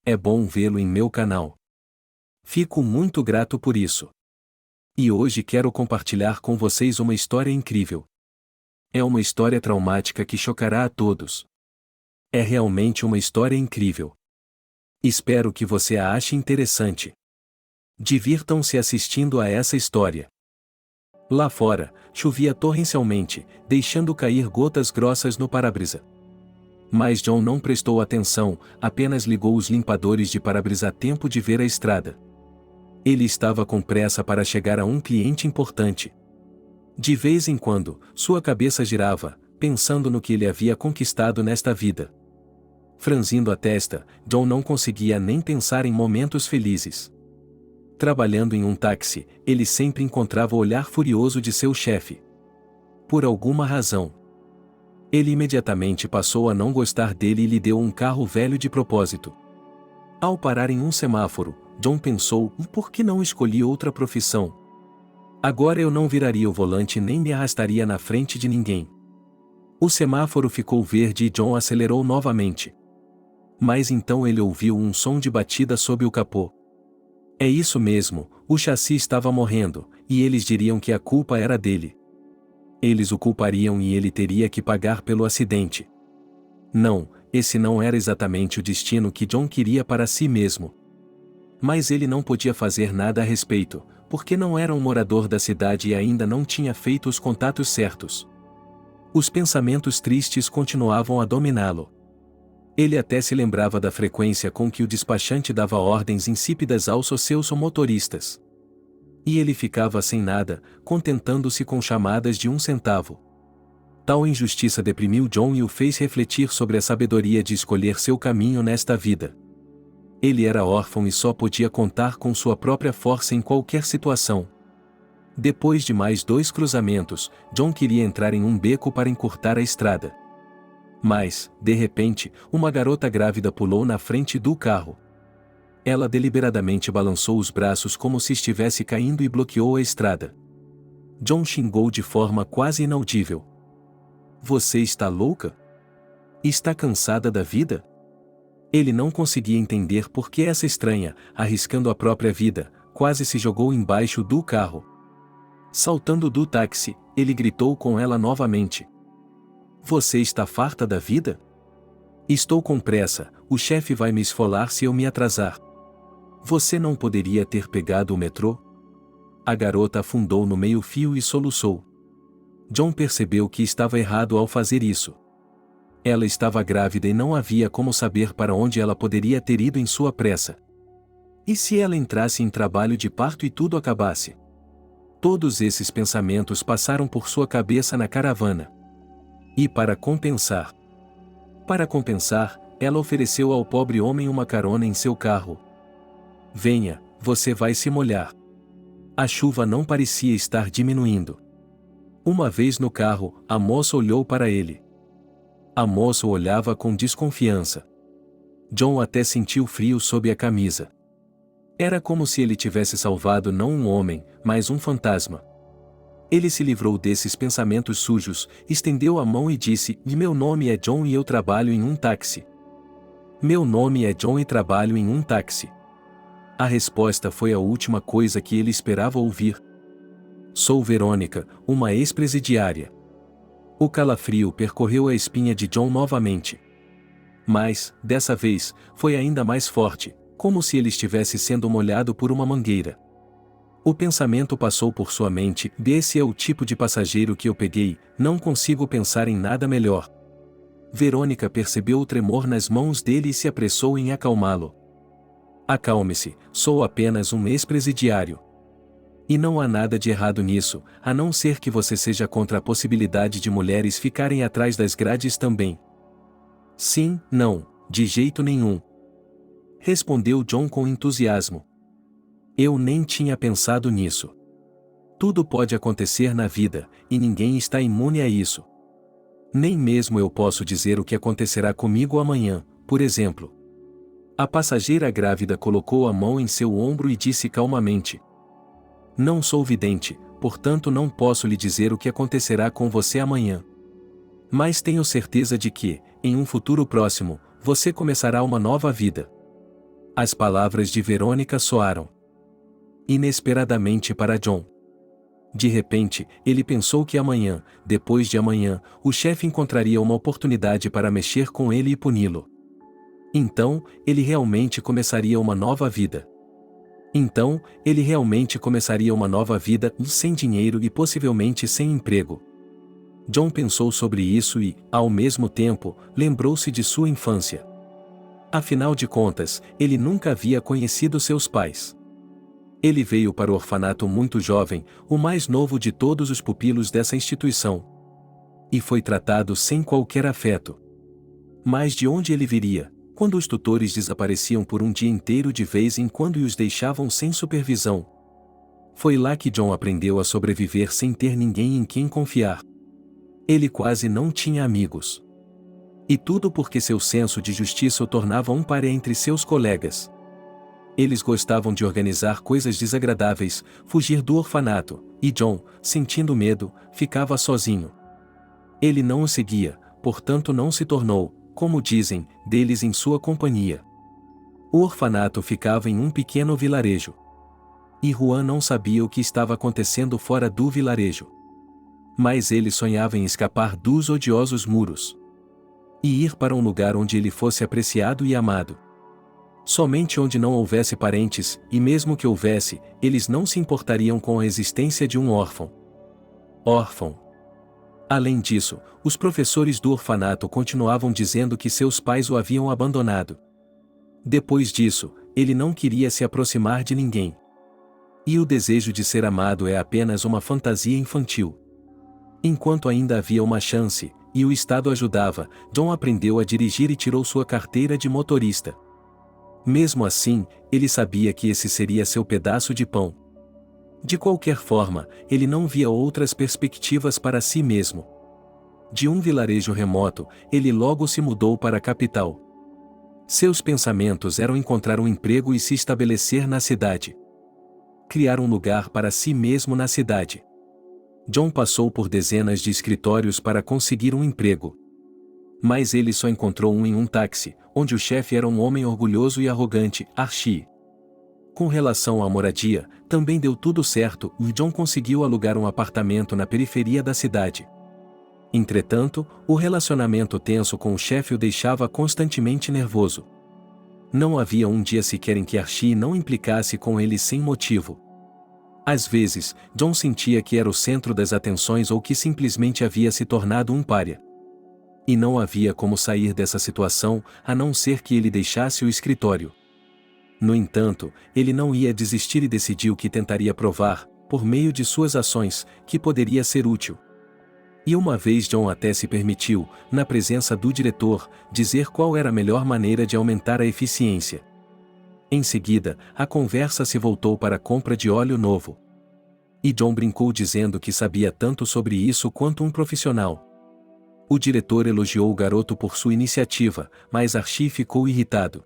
É bom vê-lo em meu canal. Fico muito grato por isso. E hoje quero compartilhar com vocês uma história incrível. É uma história traumática que chocará a todos. É realmente uma história incrível. Espero que você a ache interessante. Divirtam-se assistindo a essa história. Lá fora, chovia torrencialmente, deixando cair gotas grossas no para-brisa. Mas John não prestou atenção, apenas ligou os limpadores de para-brisa a tempo de ver a estrada. Ele estava com pressa para chegar a um cliente importante. De vez em quando, sua cabeça girava, pensando no que ele havia conquistado nesta vida. Franzindo a testa, John não conseguia nem pensar em momentos felizes. Trabalhando em um táxi, ele sempre encontrava o olhar furioso de seu chefe. Por alguma razão, ele imediatamente passou a não gostar dele e lhe deu um carro velho de propósito. Ao parar em um semáforo, John pensou: por que não escolhi outra profissão? Agora eu não viraria o volante nem me arrastaria na frente de ninguém. O semáforo ficou verde e John acelerou novamente. Mas então ele ouviu um som de batida sob o capô. É isso mesmo, o chassi estava morrendo, e eles diriam que a culpa era dele. Eles o culpariam e ele teria que pagar pelo acidente. Não, esse não era exatamente o destino que John queria para si mesmo. Mas ele não podia fazer nada a respeito, porque não era um morador da cidade e ainda não tinha feito os contatos certos. Os pensamentos tristes continuavam a dominá-lo. Ele até se lembrava da frequência com que o despachante dava ordens insípidas aos seus motoristas. E ele ficava sem nada, contentando-se com chamadas de 1 centavo. Tal injustiça deprimiu John e o fez refletir sobre a sabedoria de escolher seu caminho nesta vida. Ele era órfão e só podia contar com sua própria força em qualquer situação. Depois de mais 2 cruzamentos, John queria entrar em um beco para encurtar a estrada. Mas, de repente, uma garota grávida pulou na frente do carro. Ela deliberadamente balançou os braços como se estivesse caindo e bloqueou a estrada. John xingou de forma quase inaudível. Você está louca? Está cansada da vida? Ele não conseguia entender por que essa estranha, arriscando a própria vida, quase se jogou embaixo do carro. Saltando do táxi, ele gritou com ela novamente. Você está farta da vida? Estou com pressa, o chefe vai me esfolar se eu me atrasar. Você não poderia ter pegado o metrô? A garota afundou no meio-fio e soluçou. John percebeu que estava errado ao fazer isso. Ela estava grávida e não havia como saber para onde ela poderia ter ido em sua pressa. E se ela entrasse em trabalho de parto e tudo acabasse? Todos esses pensamentos passaram por sua cabeça na caravana. E para compensar, ela ofereceu ao pobre homem uma carona em seu carro. Venha, você vai se molhar. A chuva não parecia estar diminuindo. Uma vez no carro, a moça olhou para ele. A moça o olhava com desconfiança. John até sentiu frio sob a camisa. Era como se ele tivesse salvado não um homem, mas um fantasma. Ele se livrou desses pensamentos sujos, estendeu a mão e disse: meu nome é John e eu trabalho em um táxi. Meu nome é John e trabalho em um táxi. A resposta foi a última coisa que ele esperava ouvir. Sou Verônica, uma ex-presidiária. O calafrio percorreu a espinha de John novamente. Mas, dessa vez, foi ainda mais forte, como se ele estivesse sendo molhado por uma mangueira. O pensamento passou por sua mente: esse é o tipo de passageiro que eu peguei, não consigo pensar em nada melhor. Verônica percebeu o tremor nas mãos dele e se apressou em acalmá-lo. Acalme-se, sou apenas um ex-presidiário. E não há nada de errado nisso, a não ser que você seja contra a possibilidade de mulheres ficarem atrás das grades também. Sim, não, de jeito nenhum. Respondeu John com entusiasmo. Eu nem tinha pensado nisso. Tudo pode acontecer na vida, e ninguém está imune a isso. Nem mesmo eu posso dizer o que acontecerá comigo amanhã, por exemplo. A passageira grávida colocou a mão em seu ombro e disse calmamente: não sou vidente, portanto não posso lhe dizer o que acontecerá com você amanhã. Mas tenho certeza de que, em um futuro próximo, você começará uma nova vida. As palavras de Verônica soaram inesperadamente para John. De repente, ele pensou que amanhã, depois de amanhã, o chefe encontraria uma oportunidade para mexer com ele e puni-lo. Então, ele realmente começaria uma nova vida. Sem dinheiro e possivelmente sem emprego. John pensou sobre isso e, ao mesmo tempo, lembrou-se de sua infância. Afinal de contas, ele nunca havia conhecido seus pais. Ele veio para o orfanato muito jovem, o mais novo de todos os pupilos dessa instituição. E foi tratado sem qualquer afeto. Mas de onde ele viria, quando os tutores desapareciam por um dia inteiro de vez em quando e os deixavam sem supervisão? Foi lá que John aprendeu a sobreviver sem ter ninguém em quem confiar. Ele quase não tinha amigos. E tudo porque seu senso de justiça o tornava um pária entre seus colegas. Eles gostavam de organizar coisas desagradáveis, fugir do orfanato, e John, sentindo medo, ficava sozinho. Ele não o seguia, portanto não se tornou, como dizem, deles em sua companhia. O orfanato ficava em um pequeno vilarejo. E Juan não sabia o que estava acontecendo fora do vilarejo. Mas ele sonhava em escapar dos odiosos muros. E ir para um lugar onde ele fosse apreciado e amado. Somente onde não houvesse parentes, e mesmo que houvesse, eles não se importariam com a existência de um órfão. Órfão. Além disso, os professores do orfanato continuavam dizendo que seus pais o haviam abandonado. Depois disso, ele não queria se aproximar de ninguém. E o desejo de ser amado é apenas uma fantasia infantil. Enquanto ainda havia uma chance, e o Estado ajudava, John aprendeu a dirigir e tirou sua carteira de motorista. Mesmo assim, ele sabia que esse seria seu pedaço de pão. De qualquer forma, ele não via outras perspectivas para si mesmo. De um vilarejo remoto, ele logo se mudou para a capital. Seus pensamentos eram encontrar um emprego e se estabelecer na cidade. Criar um lugar para si mesmo na cidade. John passou por dezenas de escritórios para conseguir um emprego. Mas ele só encontrou um em um táxi, onde o chefe era um homem orgulhoso e arrogante, Archie. Com relação à moradia, também deu tudo certo e John conseguiu alugar um apartamento na periferia da cidade. Entretanto, o relacionamento tenso com o chefe o deixava constantemente nervoso. Não havia um dia sequer em que Archie não implicasse com ele sem motivo. Às vezes, John sentia que era o centro das atenções ou que simplesmente havia se tornado um pária. E não havia como sair dessa situação, a não ser que ele deixasse o escritório. No entanto, ele não ia desistir e decidiu que tentaria provar, por meio de suas ações, que poderia ser útil. E uma vez John até se permitiu, na presença do diretor, dizer qual era a melhor maneira de aumentar a eficiência. Em seguida, a conversa se voltou para a compra de óleo novo. E John brincou dizendo que sabia tanto sobre isso quanto um profissional. O diretor elogiou o garoto por sua iniciativa, mas Archie ficou irritado.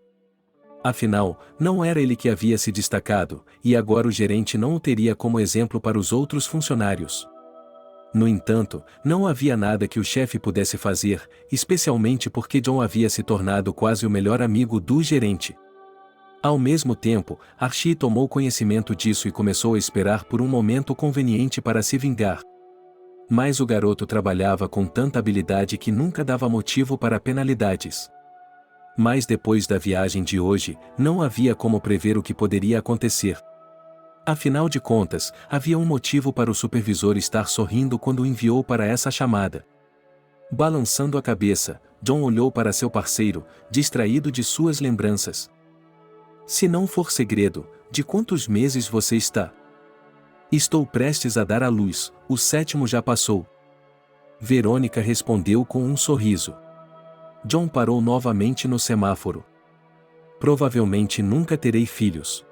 Afinal, não era ele que havia se destacado, e agora o gerente não o teria como exemplo para os outros funcionários. No entanto, não havia nada que o chefe pudesse fazer, especialmente porque John havia se tornado quase o melhor amigo do gerente. Ao mesmo tempo, Archie tomou conhecimento disso e começou a esperar por um momento conveniente para se vingar. Mas o garoto trabalhava com tanta habilidade que nunca dava motivo para penalidades. Mas depois da viagem de hoje, não havia como prever o que poderia acontecer. Afinal de contas, havia um motivo para o supervisor estar sorrindo quando o enviou para essa chamada. Balançando a cabeça, John olhou para seu parceiro, distraído de suas lembranças. Se não for segredo, de quantos meses você está? Estou prestes a dar à luz, o 7º já passou. Verônica respondeu com um sorriso. John parou novamente no semáforo. Provavelmente nunca terei filhos.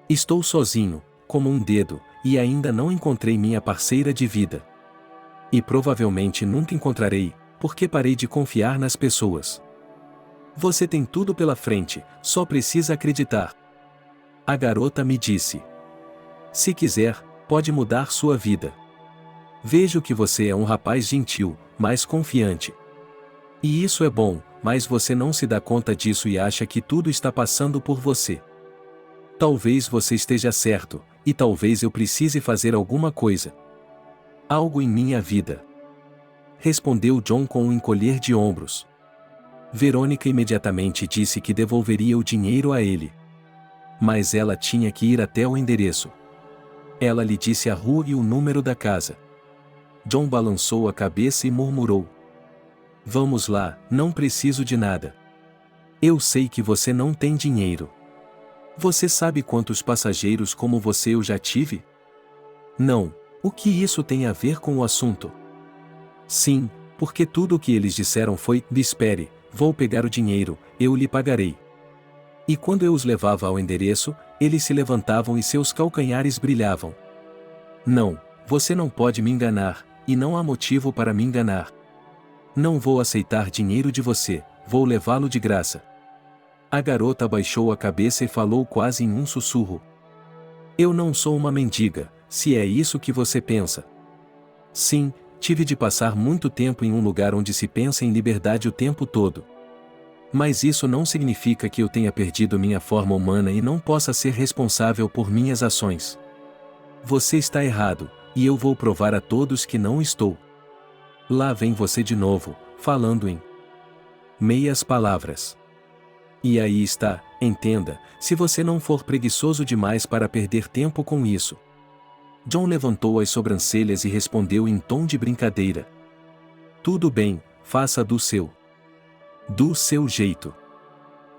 Estou sozinho, como um dedo, e ainda não encontrei minha parceira de vida. E provavelmente nunca encontrarei, porque parei de confiar nas pessoas. Você tem tudo pela frente, só precisa acreditar. A garota me disse. Se quiser, pode mudar sua vida. Vejo que você é um rapaz gentil, mas confiante. E isso é bom, mas você não se dá conta disso e acha que tudo está passando por você. Talvez você esteja certo, e talvez eu precise fazer alguma coisa. Algo em minha vida. Respondeu John com um encolher de ombros. Verônica imediatamente disse que devolveria o dinheiro a ele. Mas ela tinha que ir até o endereço. Ela lhe disse a rua e o número da casa. John balançou a cabeça e murmurou: Vamos lá, não preciso de nada. Eu sei que você não tem dinheiro. Você sabe quantos passageiros como você eu já tive? Não, o que isso tem a ver com o assunto? Sim, porque tudo o que eles disseram foi: espere, vou pegar o dinheiro, eu lhe pagarei. E quando eu os levava ao endereço, eles se levantavam e seus calcanhares brilhavam. Não, você não pode me enganar, e não há motivo para me enganar. Não vou aceitar dinheiro de você, vou levá-lo de graça. A garota abaixou a cabeça e falou quase em um sussurro: Eu não sou uma mendiga, se é isso que você pensa. Sim, tive de passar muito tempo em um lugar onde se pensa em liberdade o tempo todo. Mas isso não significa que eu tenha perdido minha forma humana e não possa ser responsável por minhas ações. Você está errado, e eu vou provar a todos que não estou. Lá vem você de novo, falando em meias palavras. E aí está, entenda, se você não for preguiçoso demais para perder tempo com isso. John levantou as sobrancelhas e respondeu em tom de brincadeira: Tudo bem, faça do seu jeito.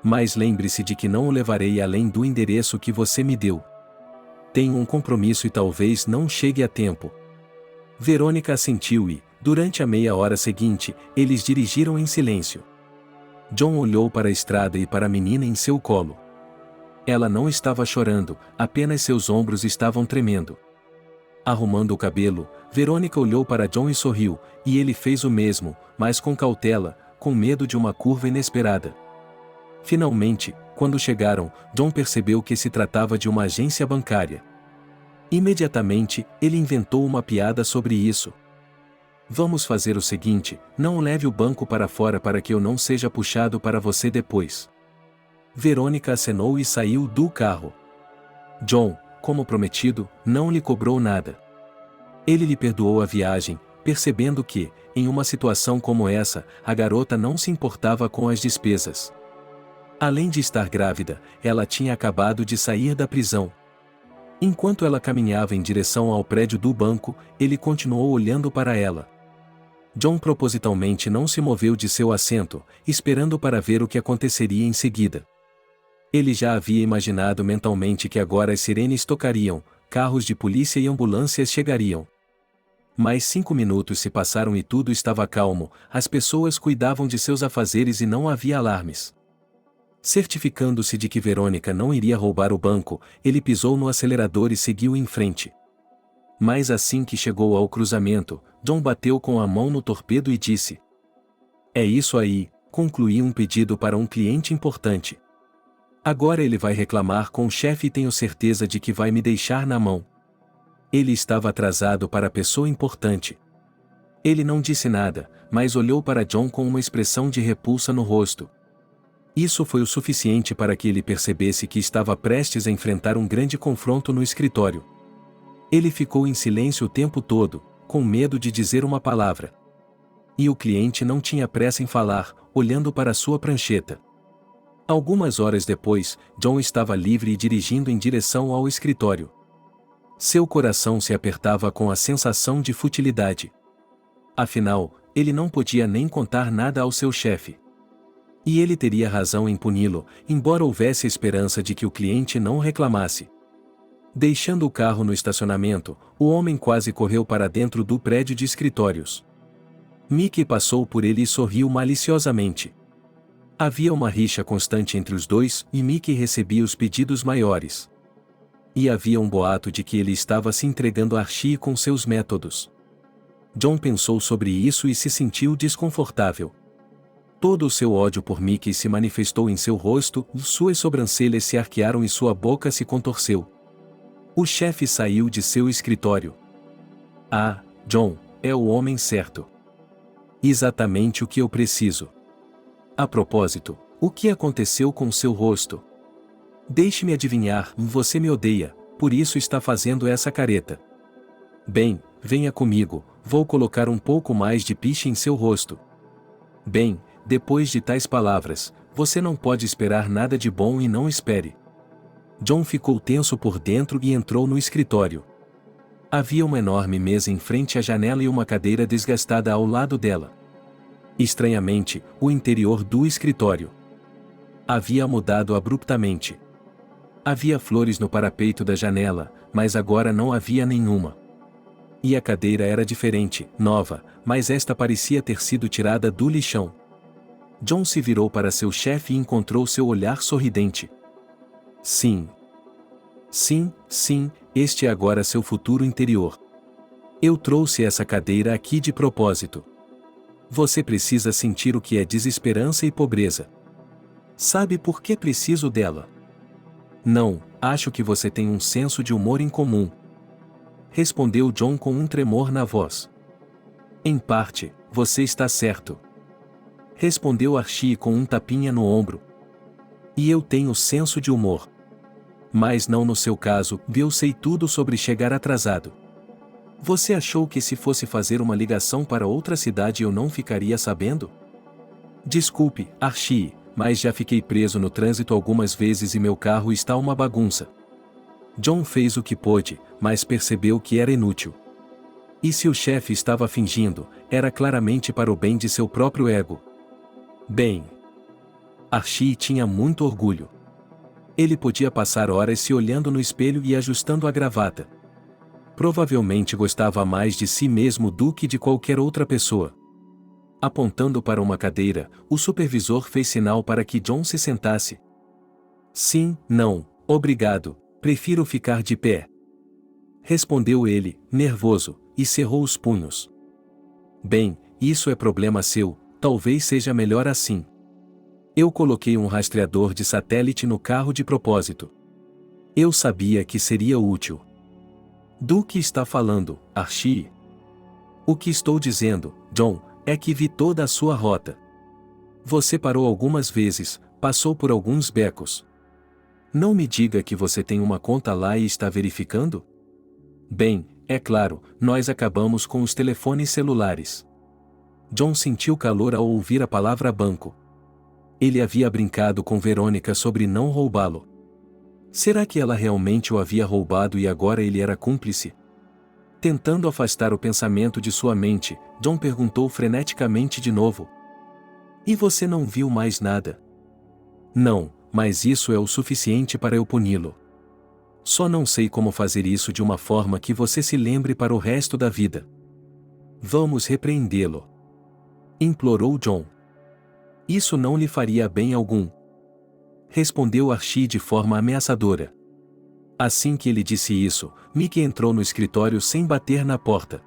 Mas lembre-se de que não o levarei além do endereço que você me deu. Tenho um compromisso e talvez não chegue a tempo. Verônica assentiu e, durante a meia hora seguinte, eles dirigiram em silêncio. John olhou para a estrada e para a menina em seu colo. Ela não estava chorando, apenas seus ombros estavam tremendo. Arrumando o cabelo, Verônica olhou para John e sorriu, e ele fez o mesmo, mas com cautela, com medo de uma curva inesperada. Finalmente, quando chegaram, John percebeu que se tratava de uma agência bancária. Imediatamente, ele inventou uma piada sobre isso. Vamos fazer o seguinte: não leve o banco para fora para que eu não seja puxado para você depois. Verônica acenou e saiu do carro. John, como prometido, não lhe cobrou nada. Ele lhe perdoou a viagem, percebendo que, em uma situação como essa, a garota não se importava com as despesas. Além de estar grávida, ela tinha acabado de sair da prisão. Enquanto ela caminhava em direção ao prédio do banco, ele continuou olhando para ela. John propositalmente não se moveu de seu assento, esperando para ver o que aconteceria em seguida. Ele já havia imaginado mentalmente que agora as sirenes tocariam, carros de polícia e ambulâncias chegariam. Mais 5 minutos se passaram e tudo estava calmo, as pessoas cuidavam de seus afazeres e não havia alarmes. Certificando-se de que Verônica não iria roubar o banco, ele pisou no acelerador e seguiu em frente. Mas assim que chegou ao cruzamento, John bateu com a mão no torpedo e disse: É isso aí, concluí um pedido para um cliente importante. Agora ele vai reclamar com o chefe e tenho certeza de que vai me deixar na mão. Ele estava atrasado para a pessoa importante. Ele não disse nada, mas olhou para John com uma expressão de repulsa no rosto. Isso foi o suficiente para que ele percebesse que estava prestes a enfrentar um grande confronto no escritório. Ele ficou em silêncio o tempo todo, com medo de dizer uma palavra. E o cliente não tinha pressa em falar, olhando para sua prancheta. Algumas horas depois, John estava livre e dirigindo em direção ao escritório. Seu coração se apertava com a sensação de futilidade. Afinal, ele não podia nem contar nada ao seu chefe. E ele teria razão em puni-lo, embora houvesse esperança de que o cliente não reclamasse. Deixando o carro no estacionamento, o homem quase correu para dentro do prédio de escritórios. Mickey passou por ele e sorriu maliciosamente. Havia uma rixa constante entre os dois e Mickey recebia os pedidos maiores. E havia um boato de que ele estava se entregando a Archie com seus métodos. John pensou sobre isso e se sentiu desconfortável. Todo o seu ódio por Mickey se manifestou em seu rosto, suas sobrancelhas se arquearam e sua boca se contorceu. O chefe saiu de seu escritório. Ah, John, é o homem certo. Exatamente o que eu preciso. A propósito, o que aconteceu com seu rosto? Deixe-me adivinhar, você me odeia, por isso está fazendo essa careta. Bem, venha comigo, vou colocar um pouco mais de piche em seu rosto. Bem, depois de tais palavras, você não pode esperar nada de bom e não espere. John ficou tenso por dentro e entrou no escritório. Havia uma enorme mesa em frente à janela e uma cadeira desgastada ao lado dela. Estranhamente, o interior do escritório havia mudado abruptamente. Havia flores no parapeito da janela, mas agora não havia nenhuma. E a cadeira era diferente, nova, mas esta parecia ter sido tirada do lixão. John se virou para seu chefe e encontrou seu olhar sorridente. Sim. Sim, este é agora seu futuro interior. Eu trouxe essa cadeira aqui de propósito. Você precisa sentir o que é desesperança e pobreza. Sabe por que preciso dela? Não, acho que você tem um senso de humor incomum. Respondeu John com um tremor na voz. Em parte, você está certo. Respondeu Archie com um tapinha no ombro. E eu tenho senso de humor. Mas não no seu caso, eu sei tudo sobre chegar atrasado. Você achou que se fosse fazer uma ligação para outra cidade eu não ficaria sabendo? Desculpe, Archie, mas já fiquei preso no trânsito algumas vezes e meu carro está uma bagunça. John fez o que pôde, mas percebeu que era inútil. E se o chefe estava fingindo, era claramente para o bem de seu próprio ego. Bem, Archie tinha muito orgulho. Ele podia passar horas se olhando no espelho e ajustando a gravata. Provavelmente gostava mais de si mesmo do que de qualquer outra pessoa. Apontando para uma cadeira, o supervisor fez sinal para que John se sentasse. Sim, não, obrigado, prefiro ficar de pé. Respondeu ele, nervoso, e cerrou os punhos. Bem, isso é problema seu, talvez seja melhor assim. Eu coloquei um rastreador de satélite no carro de propósito. Eu sabia que seria útil. Do que está falando, Archie? O que estou dizendo, John, é que vi toda a sua rota. Você parou algumas vezes, passou por alguns becos. Não me diga que você tem uma conta lá e está verificando? Bem, é claro, nós acabamos com os telefones celulares. John sentiu calor ao ouvir a palavra banco. Ele havia brincado com Verônica sobre não roubá-lo. Será que ela realmente o havia roubado e agora ele era cúmplice? Tentando afastar o pensamento de sua mente, John perguntou freneticamente de novo. E você não viu mais nada? Não, mas isso é o suficiente para eu puni-lo. Só não sei como fazer isso de uma forma que você se lembre para o resto da vida. Vamos repreendê-lo. Implorou John. Isso não lhe faria bem algum. Respondeu Archie de forma ameaçadora. Assim que ele disse isso, Mickey entrou no escritório sem bater na porta.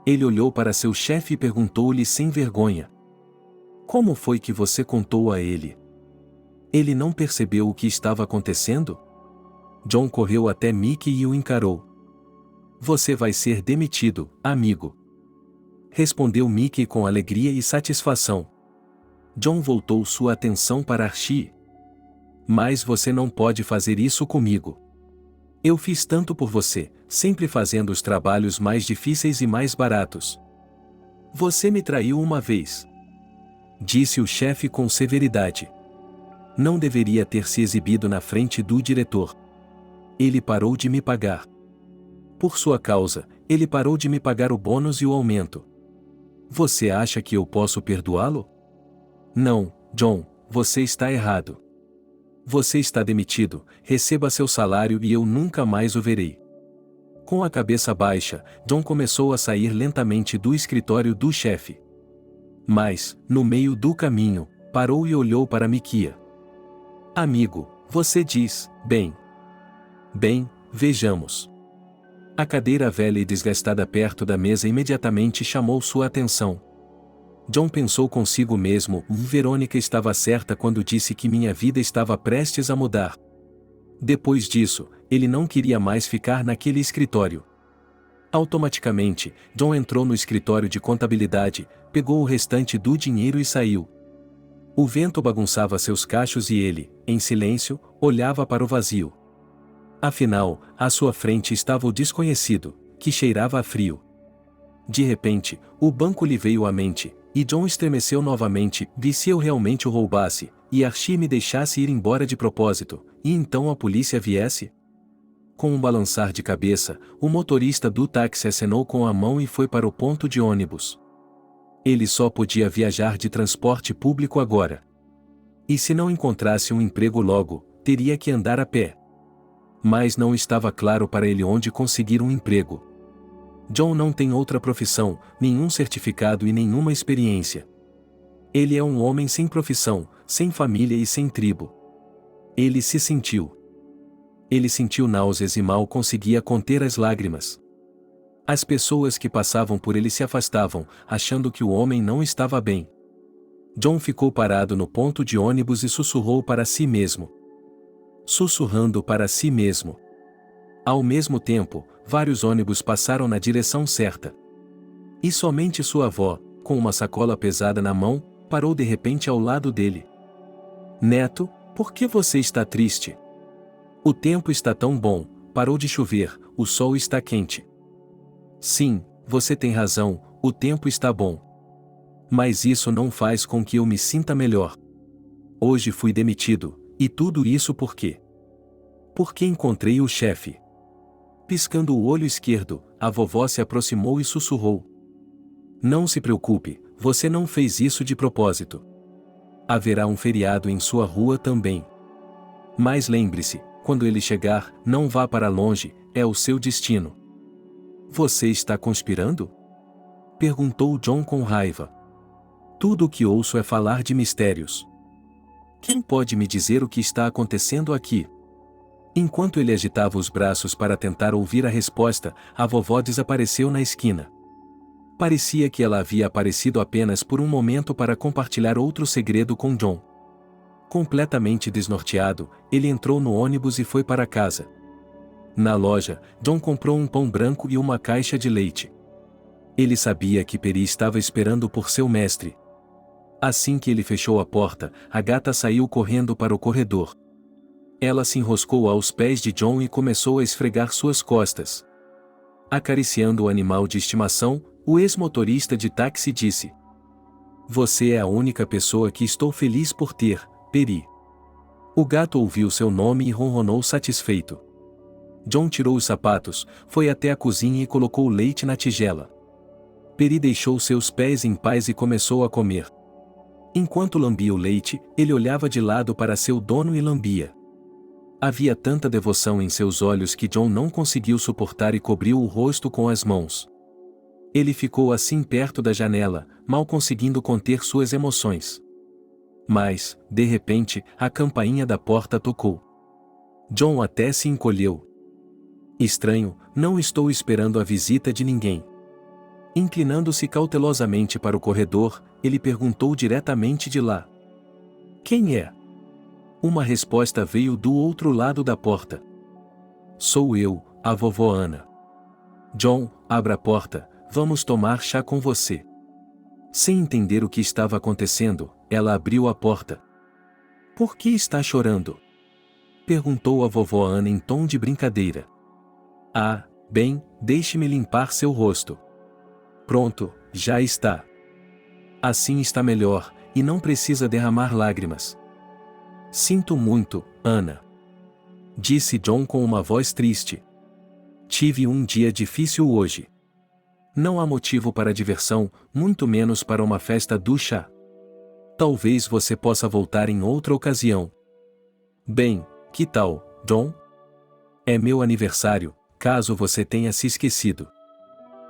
Ele olhou para seu chefe e perguntou-lhe sem vergonha. Como foi que você contou a ele? Ele não percebeu o que estava acontecendo? John correu até Mickey e o encarou. Você vai ser demitido, amigo. Respondeu Mickey com alegria e satisfação. John voltou sua atenção para Archie. Mas você não pode fazer isso comigo. Eu fiz tanto por você, sempre fazendo os trabalhos mais difíceis e mais baratos. Você me traiu uma vez. Disse o chefe com severidade. Não deveria ter se exibido na frente do diretor. Ele parou de me pagar. Por sua causa, ele parou de me pagar o bônus e o aumento. Você acha que eu posso perdoá-lo? Não, John, você está errado. Você está demitido, receba seu salário e eu nunca mais o verei. Com a cabeça baixa, John começou a sair lentamente do escritório do chefe. Mas, no meio do caminho, parou e olhou para Mikia. Amigo, você diz, bem. Bem, vejamos. A cadeira velha e desgastada perto da mesa imediatamente chamou sua atenção. John pensou consigo mesmo, Verônica estava certa quando disse que minha vida estava prestes a mudar. Depois disso, ele não queria mais ficar naquele escritório. Automaticamente, John entrou no escritório de contabilidade, pegou o restante do dinheiro e saiu. O vento bagunçava seus cachos e ele, em silêncio, olhava para o vazio. Afinal, à sua frente estava o desconhecido, que cheirava a frio. De repente, o banco lhe veio à mente, e John estremeceu novamente. E se eu realmente o roubasse, e Archie me deixasse ir embora de propósito, e então a polícia viesse? Com um balançar de cabeça, o motorista do táxi acenou com a mão e foi para o ponto de ônibus. Ele só podia viajar de transporte público agora. E se não encontrasse um emprego logo, teria que andar a pé. Mas não estava claro para ele onde conseguir um emprego. John não tem outra profissão, nenhum certificado e nenhuma experiência. Ele é um homem sem profissão, sem família e sem tribo. Ele sentiu náuseas e mal conseguia conter as lágrimas. As pessoas que passavam por ele se afastavam, achando que o homem não estava bem. John ficou parado no ponto de ônibus e sussurrou para si mesmo. Sussurrando para si mesmo. Ao mesmo tempo, vários ônibus passaram na direção certa. E somente sua avó, com uma sacola pesada na mão, parou de repente ao lado dele. Neto, por que você está triste? O tempo está tão bom, parou de chover, o sol está quente. Sim, você tem razão, o tempo está bom. Mas isso não faz com que eu me sinta melhor. Hoje fui demitido, e tudo isso por quê? Porque encontrei o chefe. Piscando o olho esquerdo, a vovó se aproximou e sussurrou. Não se preocupe, você não fez isso de propósito. Haverá um feriado em sua rua também. Mas lembre-se, quando ele chegar, não vá para longe, é o seu destino. Você está conspirando? Perguntou John com raiva. Tudo o que ouço é falar de mistérios. Quem pode me dizer o que está acontecendo aqui? Enquanto ele agitava os braços para tentar ouvir a resposta, a vovó desapareceu na esquina. Parecia que ela havia aparecido apenas por um momento para compartilhar outro segredo com John. Completamente desnorteado, ele entrou no ônibus e foi para casa. Na loja, John comprou um pão branco e uma caixa de leite. Ele sabia que Peri estava esperando por seu mestre. Assim que ele fechou a porta, a gata saiu correndo para o corredor. Ela se enroscou aos pés de John e começou a esfregar suas costas. Acariciando o animal de estimação, o ex-motorista de táxi disse: Você é a única pessoa que estou feliz por ter, Peri. O gato ouviu seu nome e ronronou satisfeito. John tirou os sapatos, foi até a cozinha e colocou o leite na tigela. Peri deixou seus pés em paz e começou a comer. Enquanto lambia o leite, ele olhava de lado para seu dono e lambia. Havia tanta devoção em seus olhos que John não conseguiu suportar e cobriu o rosto com as mãos. Ele ficou assim perto da janela, mal conseguindo conter suas emoções. Mas, de repente, a campainha da porta tocou. John até se encolheu. Estranho, não estou esperando a visita de ninguém. Inclinando-se cautelosamente para o corredor, ele perguntou diretamente de lá. Quem é? Uma resposta veio do outro lado da porta. Sou eu, a vovó Ana. John, abra a porta, vamos tomar chá com você. Sem entender o que estava acontecendo, ela abriu a porta. Por que está chorando? Perguntou a vovó Ana em tom de brincadeira. Ah, bem, deixe-me limpar seu rosto. Pronto, já está. Assim está melhor, e não precisa derramar lágrimas. Sinto muito, Ana. Disse John com uma voz triste. Tive um dia difícil hoje. Não há motivo para diversão, muito menos para uma festa do chá. Talvez você possa voltar em outra ocasião. Bem, que tal, John? É meu aniversário, caso você tenha se esquecido.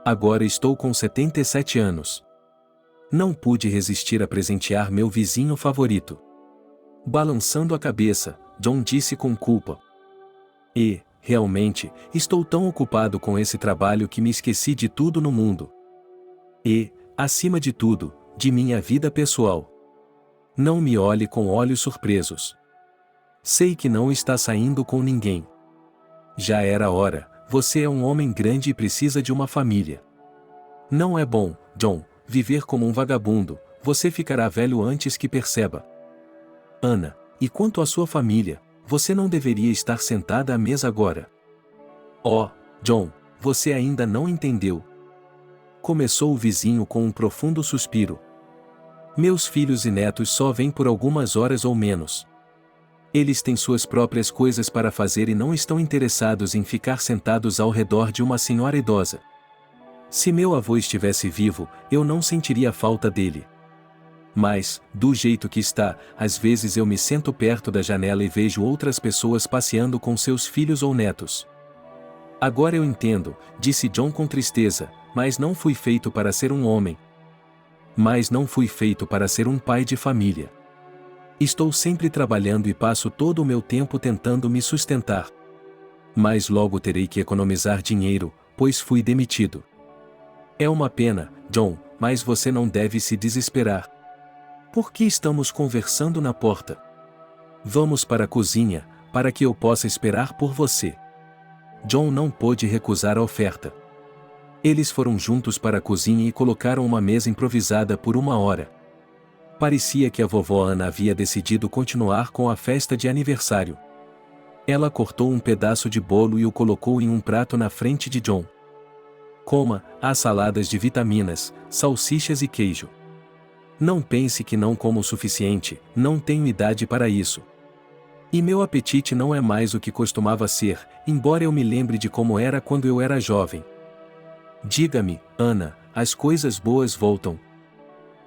Agora estou com 77 anos. Não pude resistir a presentear meu vizinho favorito. Balançando a cabeça, John disse com culpa. E, realmente, estou tão ocupado com esse trabalho que me esqueci de tudo no mundo. E, acima de tudo, de minha vida pessoal. Não me olhe com olhos surpresos. Sei que não está saindo com ninguém. Já era hora, você é um homem grande e precisa de uma família. Não é bom, John, viver como um vagabundo, você ficará velho antes que perceba. Ana, e quanto à sua família, você não deveria estar sentada à mesa agora. Oh, John, você ainda não entendeu. Começou o vizinho com um profundo suspiro. Meus filhos e netos só vêm por algumas horas ou menos. Eles têm suas próprias coisas para fazer e não estão interessados em ficar sentados ao redor de uma senhora idosa. Se meu avô estivesse vivo, eu não sentiria falta dele. Mas, do jeito que está, às vezes eu me sento perto da janela e vejo outras pessoas passeando com seus filhos ou netos. Agora eu entendo, disse John com tristeza, mas não fui feito para ser um homem. Mas não fui feito para ser um pai de família. Estou sempre trabalhando e passo todo o meu tempo tentando me sustentar. Mas logo terei que economizar dinheiro, pois fui demitido. É uma pena, John, mas você não deve se desesperar. Por que estamos conversando na porta? Vamos para a cozinha, para que eu possa esperar por você. John não pôde recusar a oferta. Eles foram juntos para a cozinha e colocaram uma mesa improvisada por 1 hora. Parecia que a vovó Ana havia decidido continuar com a festa de aniversário. Ela cortou um pedaço de bolo e o colocou em um prato na frente de John. Coma, há saladas de vitaminas, salsichas e queijo. Não pense que não como o suficiente, não tenho idade para isso. E meu apetite não é mais o que costumava ser, embora eu me lembre de como era quando eu era jovem. Diga-me, Ana, as coisas boas voltam.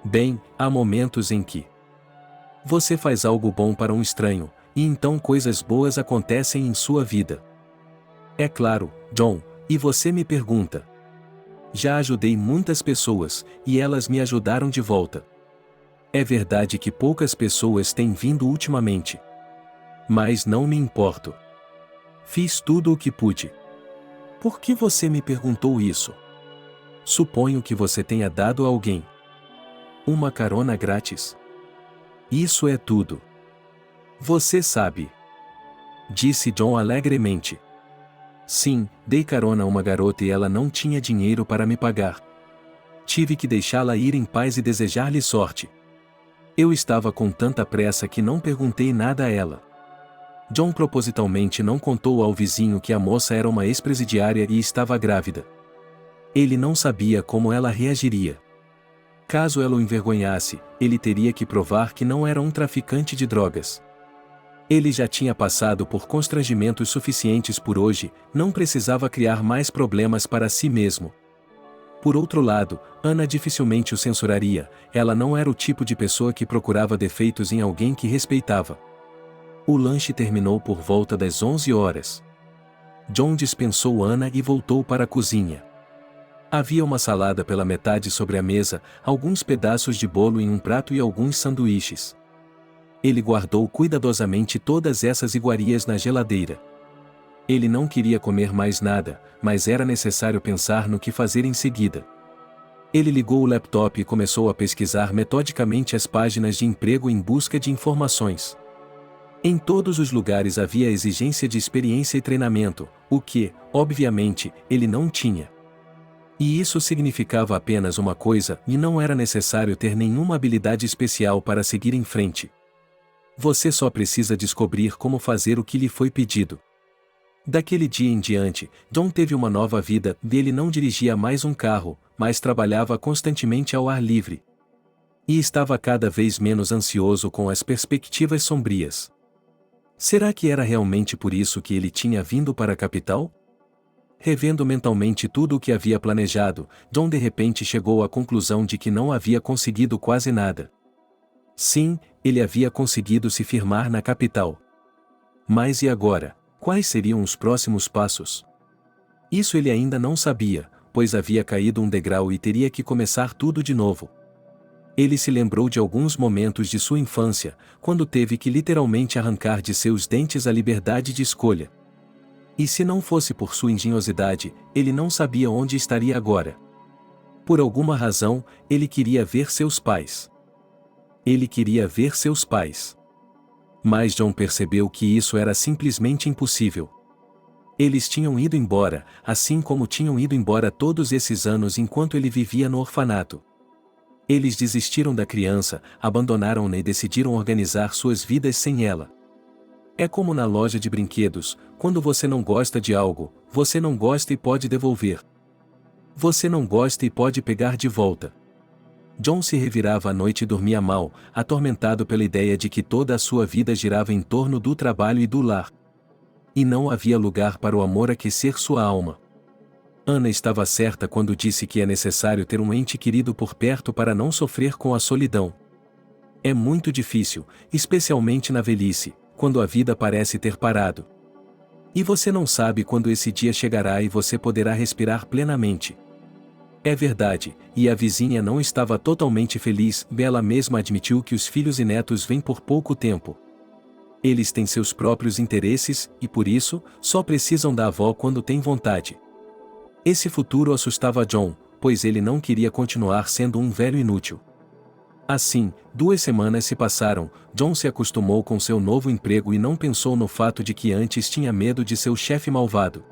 Bem, há momentos em que você faz algo bom para um estranho, e então coisas boas acontecem em sua vida. É claro, John, e você me pergunta. Já ajudei muitas pessoas, e elas me ajudaram de volta. É verdade que poucas pessoas têm vindo ultimamente. Mas não me importo. Fiz tudo o que pude. Por que você me perguntou isso? Suponho que você tenha dado a alguém uma carona grátis. Isso é tudo. Você sabe. Disse John alegremente. Sim, dei carona a uma garota e ela não tinha dinheiro para me pagar. Tive que deixá-la ir em paz e desejar-lhe sorte. Eu estava com tanta pressa que não perguntei nada a ela. John propositalmente não contou ao vizinho que a moça era uma ex-presidiária e estava grávida. Ele não sabia como ela reagiria. Caso ela o envergonhasse, ele teria que provar que não era um traficante de drogas. Ele já tinha passado por constrangimentos suficientes por hoje, não precisava criar mais problemas para si mesmo. Por outro lado, Ana dificilmente o censuraria, ela não era o tipo de pessoa que procurava defeitos em alguém que respeitava. O lanche terminou por volta das 11 horas. John dispensou Ana e voltou para a cozinha. Havia uma salada pela metade sobre a mesa, alguns pedaços de bolo em um prato e alguns sanduíches. Ele guardou cuidadosamente todas essas iguarias na geladeira. Ele não queria comer mais nada, mas era necessário pensar no que fazer em seguida. Ele ligou o laptop e começou a pesquisar metodicamente as páginas de emprego em busca de informações. Em todos os lugares havia exigência de experiência e treinamento, o que, obviamente, ele não tinha. E isso significava apenas uma coisa, e não era necessário ter nenhuma habilidade especial para seguir em frente. Você só precisa descobrir como fazer o que lhe foi pedido. Daquele dia em diante, John teve uma nova vida, ele não dirigia mais um carro, mas trabalhava constantemente ao ar livre. E estava cada vez menos ansioso com as perspectivas sombrias. Será que era realmente por isso que ele tinha vindo para a capital? Revendo mentalmente tudo o que havia planejado, John de repente chegou à conclusão de que não havia conseguido quase nada. Sim, ele havia conseguido se firmar na capital. Mas e agora? Quais seriam os próximos passos? Isso ele ainda não sabia, pois havia caído um degrau e teria que começar tudo de novo. Ele se lembrou de alguns momentos de sua infância, quando teve que literalmente arrancar de seus dentes a liberdade de escolha. E se não fosse por sua engenhosidade, ele não sabia onde estaria agora. Por alguma razão, ele queria ver seus pais. Ele queria ver seus pais. Mas John percebeu que isso era simplesmente impossível. Eles tinham ido embora, assim como tinham ido embora todos esses anos enquanto ele vivia no orfanato. Eles desistiram da criança, abandonaram-na e decidiram organizar suas vidas sem ela. É como na loja de brinquedos, quando você não gosta de algo, você não gosta e pode devolver. Você não gosta e pode pegar de volta. John se revirava à noite e dormia mal, atormentado pela ideia de que toda a sua vida girava em torno do trabalho e do lar. E não havia lugar para o amor aquecer sua alma. Ana estava certa quando disse que é necessário ter um ente querido por perto para não sofrer com a solidão. É muito difícil, especialmente na velhice, quando a vida parece ter parado. E você não sabe quando esse dia chegará e você poderá respirar plenamente. É verdade, e a vizinha não estava totalmente feliz, ela mesma admitiu que os filhos e netos vêm por pouco tempo. Eles têm seus próprios interesses, e por isso, só precisam da avó quando têm vontade. Esse futuro assustava John, pois ele não queria continuar sendo um velho inútil. Assim, 2 semanas se passaram, John se acostumou com seu novo emprego e não pensou no fato de que antes tinha medo de seu chefe malvado.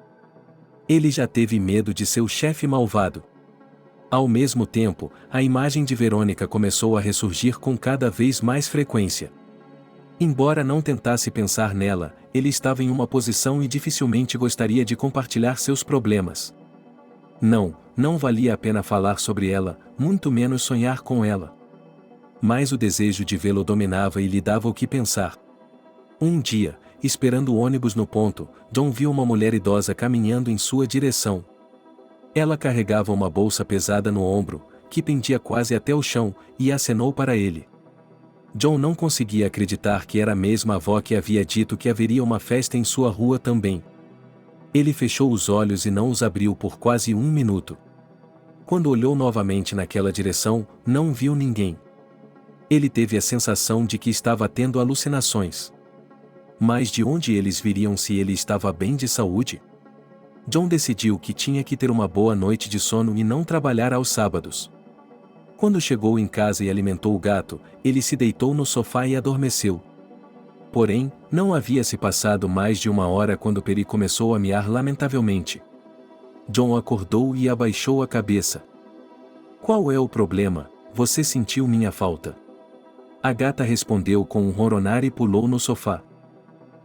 Ele já teve medo de seu chefe malvado. Ao mesmo tempo, a imagem de Verônica começou a ressurgir com cada vez mais frequência. Embora não tentasse pensar nela, ele estava em uma posição e dificilmente gostaria de compartilhar seus problemas. Não valia a pena falar sobre ela, muito menos sonhar com ela. Mas o desejo de vê-lo dominava e lhe dava o que pensar. Um dia, esperando o ônibus no ponto, John viu uma mulher idosa caminhando em sua direção. Ela carregava uma bolsa pesada no ombro, que pendia quase até o chão, e acenou para ele. John não conseguia acreditar que era a mesma avó que havia dito que haveria uma festa em sua rua também. Ele fechou os olhos e não os abriu por quase 1 minuto. Quando olhou novamente naquela direção, não viu ninguém. Ele teve a sensação de que estava tendo alucinações. Mas de onde eles viriam se ele estava bem de saúde? John decidiu que tinha que ter uma boa noite de sono e não trabalhar aos sábados. Quando chegou em casa e alimentou o gato, ele se deitou no sofá e adormeceu. Porém, não havia se passado mais de 1 hora quando Peri começou a miar lamentavelmente. John acordou e abaixou a cabeça. Qual é o problema? Você sentiu minha falta? A gata respondeu com um ronronar e pulou no sofá.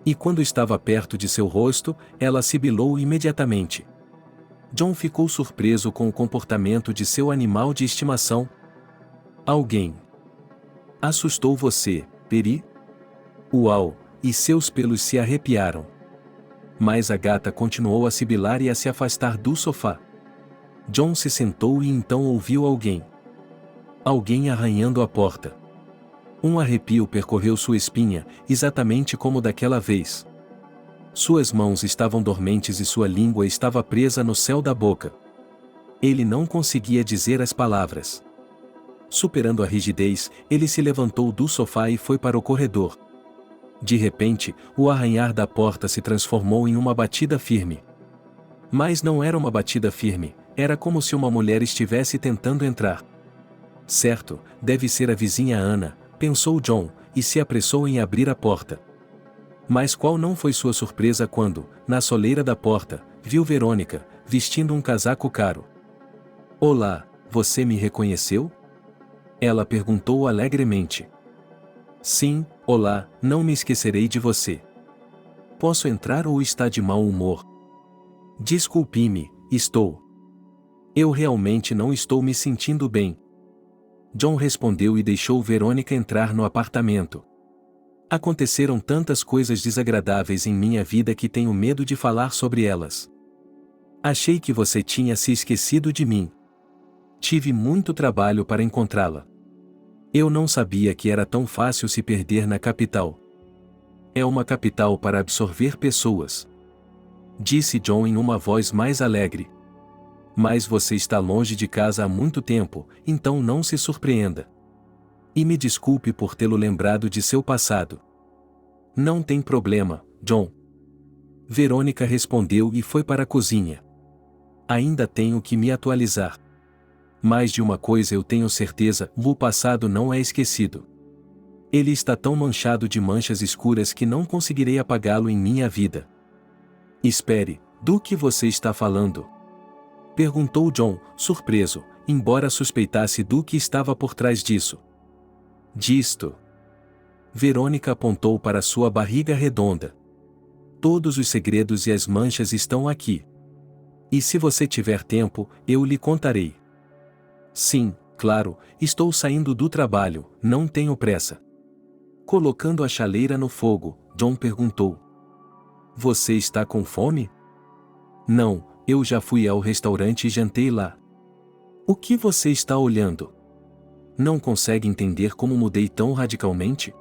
E quando estava perto de seu rosto, ela sibilou imediatamente. John ficou surpreso com o comportamento de seu animal de estimação. Alguém assustou você, Peri? Uau! E seus pelos se arrepiaram. Mas a gata continuou a sibilar e a se afastar do sofá. John se sentou e então ouviu alguém. Alguém arranhando a porta. Um arrepio percorreu sua espinha, exatamente como daquela vez. Suas mãos estavam dormentes e sua língua estava presa no céu da boca. Ele não conseguia dizer as palavras. Superando a rigidez, ele se levantou do sofá e foi para o corredor. De repente, o arranhar da porta se transformou em uma batida firme. Mas não era uma batida firme, era como se uma mulher estivesse tentando entrar. Certo, deve ser a vizinha Ana, pensou John, e se apressou em abrir a porta. Mas qual não foi sua surpresa quando, na soleira da porta, viu Verônica, vestindo um casaco caro. Olá, você me reconheceu? Ela perguntou alegremente. Sim, olá, não me esquecerei de você. Posso entrar ou está de mau humor? Desculpe-me, estou. Eu realmente não estou me sentindo bem. John respondeu e deixou Verônica entrar no apartamento. Aconteceram tantas coisas desagradáveis em minha vida que tenho medo de falar sobre elas. Achei que você tinha se esquecido de mim. Tive muito trabalho para encontrá-la. Eu não sabia que era tão fácil se perder na capital. É uma capital para absorver pessoas. Disse John em uma voz mais alegre. Mas você está longe de casa há muito tempo, então não se surpreenda. E me desculpe por tê-lo lembrado de seu passado. Não tem problema, John. Verônica respondeu e foi para a cozinha. Ainda tenho que me atualizar. Mais de uma coisa eu tenho certeza, o passado não é esquecido. Ele está tão manchado de manchas escuras que não conseguirei apagá-lo em minha vida. Espere, do que você está falando? Perguntou John, surpreso, embora suspeitasse do que estava por trás disso. Disto. Verônica apontou para sua barriga redonda. Todos os segredos e as manchas estão aqui. E se você tiver tempo, eu lhe contarei. Sim, claro, estou saindo do trabalho, não tenho pressa. Colocando a chaleira no fogo, John perguntou. Você está com fome? Não, eu já fui ao restaurante e jantei lá. O que você está olhando? Não consegue entender como mudei tão radicalmente?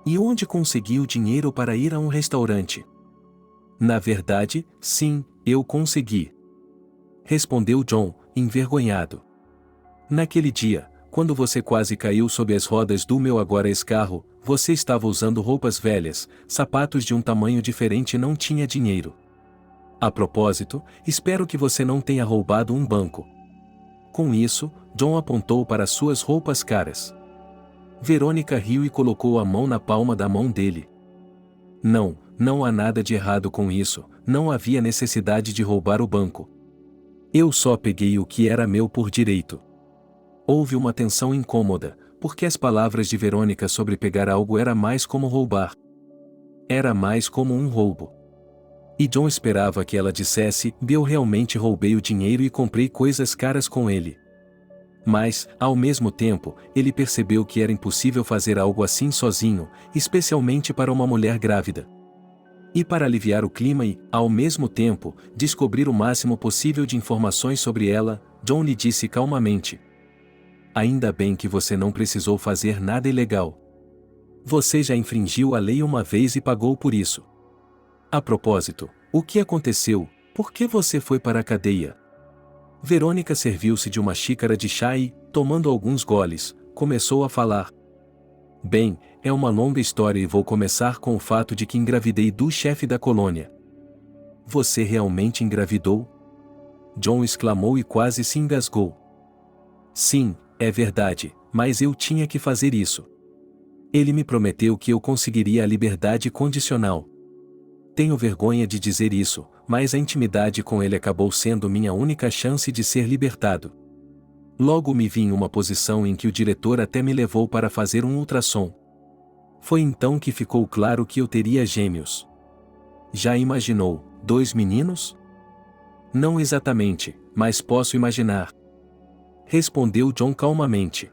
E onde consegui o dinheiro para ir a um restaurante? Na verdade, sim, eu consegui. Respondeu John, envergonhado. Naquele dia, quando você quase caiu sob as rodas do meu agora ex-carro, você estava usando roupas velhas, sapatos de um tamanho diferente e não tinha dinheiro. A propósito, espero que você não tenha roubado um banco. Com isso, John apontou para suas roupas caras. Verônica riu e colocou a mão na palma da mão dele. Não, não há nada de errado com isso, não havia necessidade de roubar o banco. Eu só peguei o que era meu por direito. Houve uma tensão incômoda, porque as palavras de Verônica sobre pegar algo era mais como roubar. Era mais como um roubo. E John esperava que ela dissesse: eu realmente roubei o dinheiro e comprei coisas caras com ele. Mas, ao mesmo tempo, ele percebeu que era impossível fazer algo assim sozinho, especialmente para uma mulher grávida. E para aliviar o clima e, ao mesmo tempo, descobrir o máximo possível de informações sobre ela, John lhe disse calmamente: ainda bem que você não precisou fazer nada ilegal. Você já infringiu a lei uma vez e pagou por isso. A propósito, o que aconteceu? Por que você foi para a cadeia? Verônica serviu-se de uma xícara de chá e, tomando alguns goles, começou a falar. Bem, é uma longa história e vou começar com o fato de que engravidei do chefe da colônia. Você realmente engravidou? John exclamou e quase se engasgou. Sim, é verdade, mas eu tinha que fazer isso. Ele me prometeu que eu conseguiria a liberdade condicional. Tenho vergonha de dizer isso, mas a intimidade com ele acabou sendo minha única chance de ser libertado. Logo me vi em uma posição em que o diretor até me levou para fazer um ultrassom. Foi então que ficou claro que eu teria gêmeos. Já imaginou, 2 meninos? Não exatamente, mas posso imaginar. Respondeu John calmamente.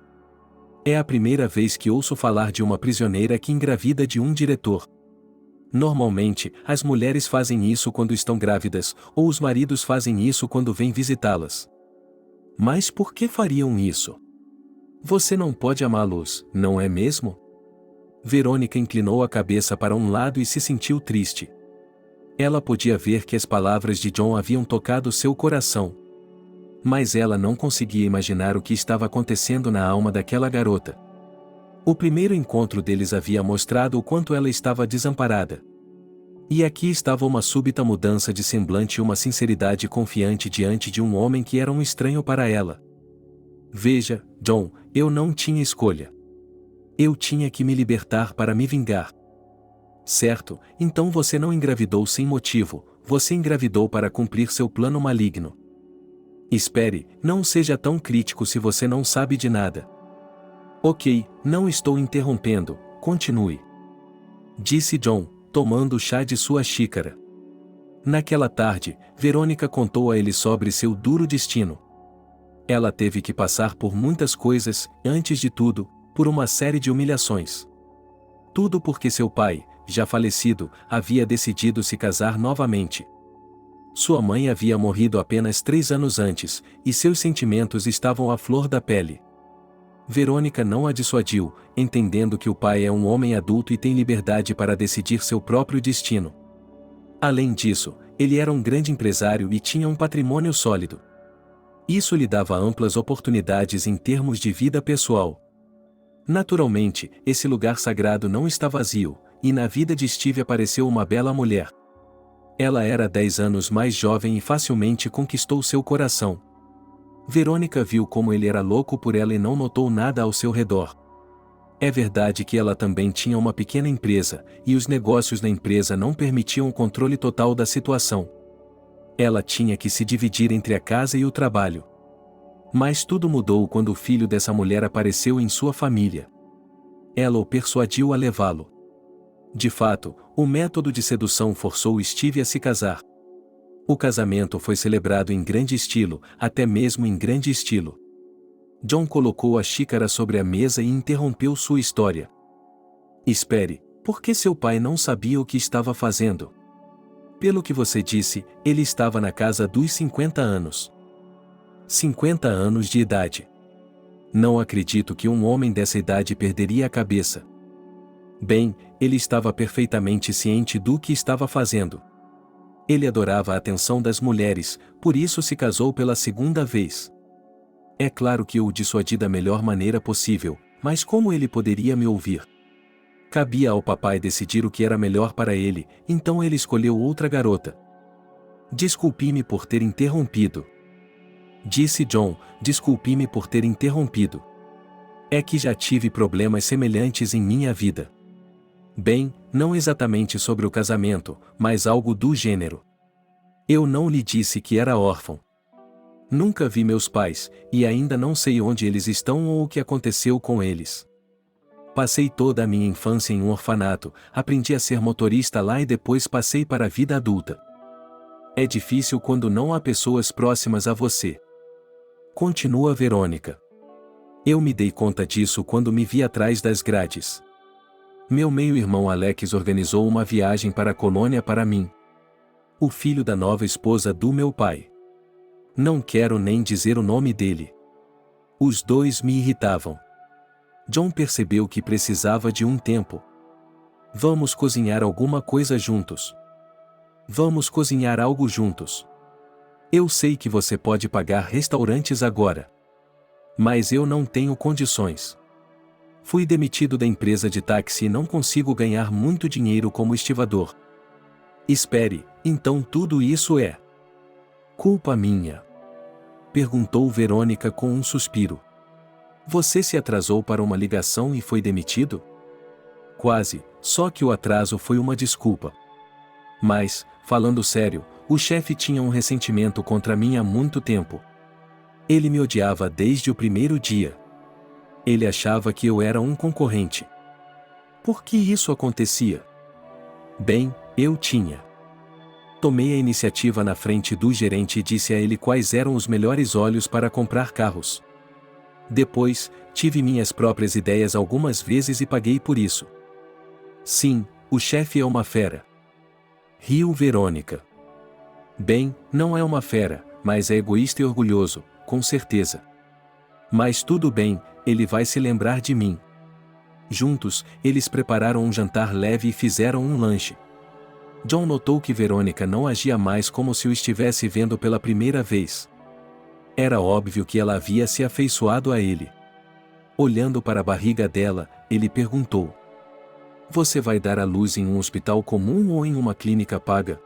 É a primeira vez que ouço falar de uma prisioneira que engravida de um diretor. Normalmente, as mulheres fazem isso quando estão grávidas, ou os maridos fazem isso quando vêm visitá-las. Mas por que fariam isso? Você não pode amá-los, não é mesmo? Verônica inclinou a cabeça para um lado e se sentiu triste. Ela podia ver que as palavras de John haviam tocado seu coração. Mas ela não conseguia imaginar o que estava acontecendo na alma daquela garota. O primeiro encontro deles havia mostrado o quanto ela estava desamparada. E aqui estava uma súbita mudança de semblante e uma sinceridade confiante diante de um homem que era um estranho para ela. Veja, John, eu não tinha escolha. Eu tinha que me libertar para me vingar. Certo, então você não engravidou sem motivo, você engravidou para cumprir seu plano maligno. Espere, não seja tão crítico se você não sabe de nada. Ok, não estou interrompendo, continue. Disse John, tomando o chá de sua xícara. Naquela tarde, Verônica contou a ele sobre seu duro destino. Ela teve que passar por muitas coisas, antes de tudo, por uma série de humilhações. Tudo porque seu pai, já falecido, havia decidido se casar novamente. Sua mãe havia morrido apenas 3 anos antes, e seus sentimentos estavam à flor da pele. Verônica não a dissuadiu, entendendo que o pai é um homem adulto e tem liberdade para decidir seu próprio destino. Além disso, ele era um grande empresário e tinha um patrimônio sólido. Isso lhe dava amplas oportunidades em termos de vida pessoal. Naturalmente, esse lugar sagrado não está vazio, e na vida de Steve apareceu uma bela mulher. Ela era 10 anos mais jovem e facilmente conquistou seu coração. Verônica viu como ele era louco por ela e não notou nada ao seu redor. É verdade que ela também tinha uma pequena empresa, e os negócios na empresa não permitiam o controle total da situação. Ela tinha que se dividir entre a casa e o trabalho. Mas tudo mudou quando o filho dessa mulher apareceu em sua família. Ela o persuadiu a levá-lo. De fato, o método de sedução forçou Steve a se casar. O casamento foi celebrado em grande estilo, até mesmo em grande estilo. John colocou a xícara sobre a mesa e interrompeu sua história. Espere, por que seu pai não sabia o que estava fazendo? Pelo que você disse, ele estava na casa dos 50 anos. 50 anos de idade. Não acredito que um homem dessa idade perderia a cabeça. Bem, ele estava perfeitamente ciente do que estava fazendo. Ele adorava a atenção das mulheres, por isso se casou pela segunda vez. É claro que eu o dissuadi da melhor maneira possível, mas como ele poderia me ouvir? Cabia ao papai decidir o que era melhor para ele, então ele escolheu outra garota. Desculpe-me por ter interrompido. Disse John, desculpe-me por ter interrompido. É que já tive problemas semelhantes em minha vida. Bem, não exatamente sobre o casamento, mas algo do gênero. Eu não lhe disse que era órfão. Nunca vi meus pais, e ainda não sei onde eles estão ou o que aconteceu com eles. Passei toda a minha infância em um orfanato, aprendi a ser motorista lá e depois passei para a vida adulta. É difícil quando não há pessoas próximas a você. Continua Verônica. Eu me dei conta disso quando me vi atrás das grades. Meu meio-irmão Alex organizou uma viagem para a colônia para mim. O filho da nova esposa do meu pai. Não quero nem dizer o nome dele. Os dois me irritavam. John percebeu que precisava de um tempo. Vamos cozinhar alguma coisa juntos. Vamos cozinhar algo juntos. Eu sei que você pode pagar restaurantes agora. Mas eu não tenho condições. Fui demitido da empresa de táxi e não consigo ganhar muito dinheiro como estivador. Espere, então tudo isso é culpa minha? Perguntou Verônica com um suspiro. Você se atrasou para uma ligação e foi demitido? Quase, só que o atraso foi uma desculpa. Mas, falando sério, o chefe tinha um ressentimento contra mim há muito tempo. Ele me odiava desde o primeiro dia. Ele achava que eu era um concorrente. Por que isso acontecia? Bem, eu tinha. Tomei a iniciativa na frente do gerente e disse a ele quais eram os melhores olhos para comprar carros. Depois, tive minhas próprias ideias algumas vezes e paguei por isso. Sim, o chefe é uma fera. Riu Verônica. Bem, não é uma fera, mas é egoísta e orgulhoso, com certeza. Mas tudo bem, ele vai se lembrar de mim. Juntos, eles prepararam um jantar leve e fizeram um lanche. John notou que Verônica não agia mais como se o estivesse vendo pela primeira vez. Era óbvio que ela havia se afeiçoado a ele. Olhando para a barriga dela, ele perguntou: Você vai dar à luz em um hospital comum ou em uma clínica paga?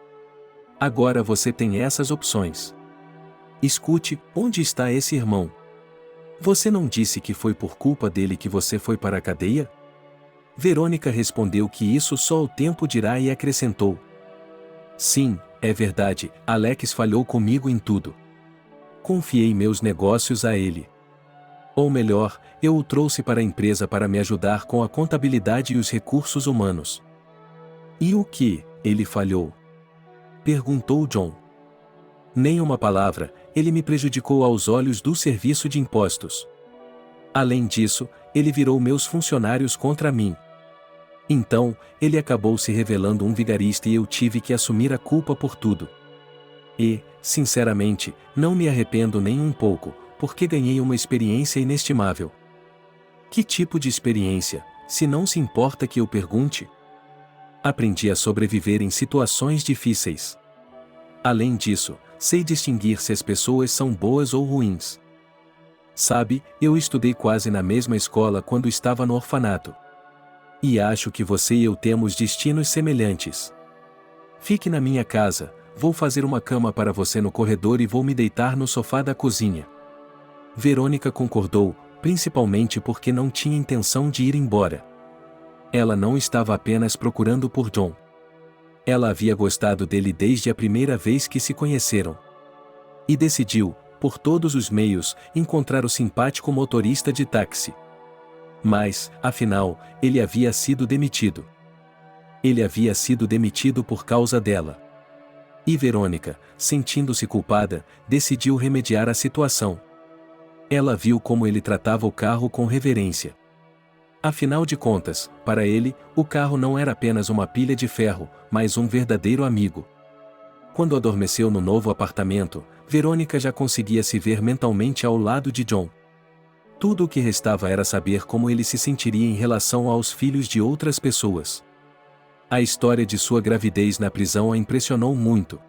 Agora você tem essas opções. Escute, onde está esse irmão? Você não disse que foi por culpa dele que você foi para a cadeia? Verônica respondeu que isso só o tempo dirá e acrescentou: Sim, é verdade, Alex falhou comigo em tudo. Confiei meus negócios a ele. Ou melhor, eu o trouxe para a empresa para me ajudar com a contabilidade e os recursos humanos. E o que, ele falhou? Perguntou John. Nem uma palavra, ele me prejudicou aos olhos do serviço de impostos. Além disso, ele virou meus funcionários contra mim. Então, ele acabou se revelando um vigarista e eu tive que assumir a culpa por tudo. E, sinceramente, não me arrependo nem um pouco, porque ganhei uma experiência inestimável. Que tipo de experiência, se não se importa que eu pergunte? Aprendi a sobreviver em situações difíceis. Além disso, sei distinguir se as pessoas são boas ou ruins. Sabe, eu estudei quase na mesma escola quando estava no orfanato. E acho que você e eu temos destinos semelhantes. Fique na minha casa, vou fazer uma cama para você no corredor e vou me deitar no sofá da cozinha. Verônica concordou, principalmente porque não tinha intenção de ir embora. Ela não estava apenas procurando por John. Ela havia gostado dele desde a primeira vez que se conheceram. E decidiu, por todos os meios, encontrar o simpático motorista de táxi. Mas, afinal, ele havia sido demitido. Ele havia sido demitido por causa dela. E Verônica, sentindo-se culpada, decidiu remediar a situação. Ela viu como ele tratava o carro com reverência. Afinal de contas, para ele, o carro não era apenas uma pilha de ferro, mas um verdadeiro amigo. Quando adormeceu no novo apartamento, Verônica já conseguia se ver mentalmente ao lado de John. Tudo o que restava era saber como ele se sentiria em relação aos filhos de outras pessoas. A história de sua gravidez na prisão a impressionou muito.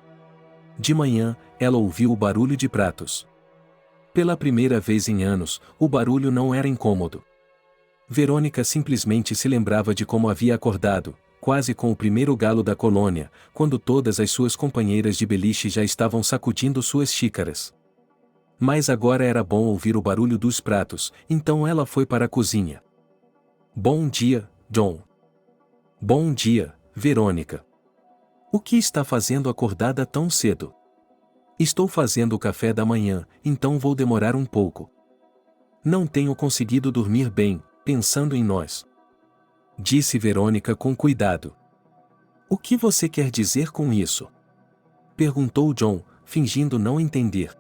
De manhã, ela ouviu o barulho de pratos. Pela primeira vez em anos, o barulho não era incômodo. Verônica simplesmente se lembrava de como havia acordado, quase com o primeiro galo da colônia, quando todas as suas companheiras de beliche já estavam sacudindo suas xícaras. Mas agora era bom ouvir o barulho dos pratos, então ela foi para a cozinha. Bom dia, John. Bom dia, Verônica. O que está fazendo acordada tão cedo? Estou fazendo o café da manhã, então vou demorar um pouco. Não tenho conseguido dormir bem, pensando em nós. Disse Verônica com cuidado. O que você quer dizer com isso? Perguntou John, fingindo não entender.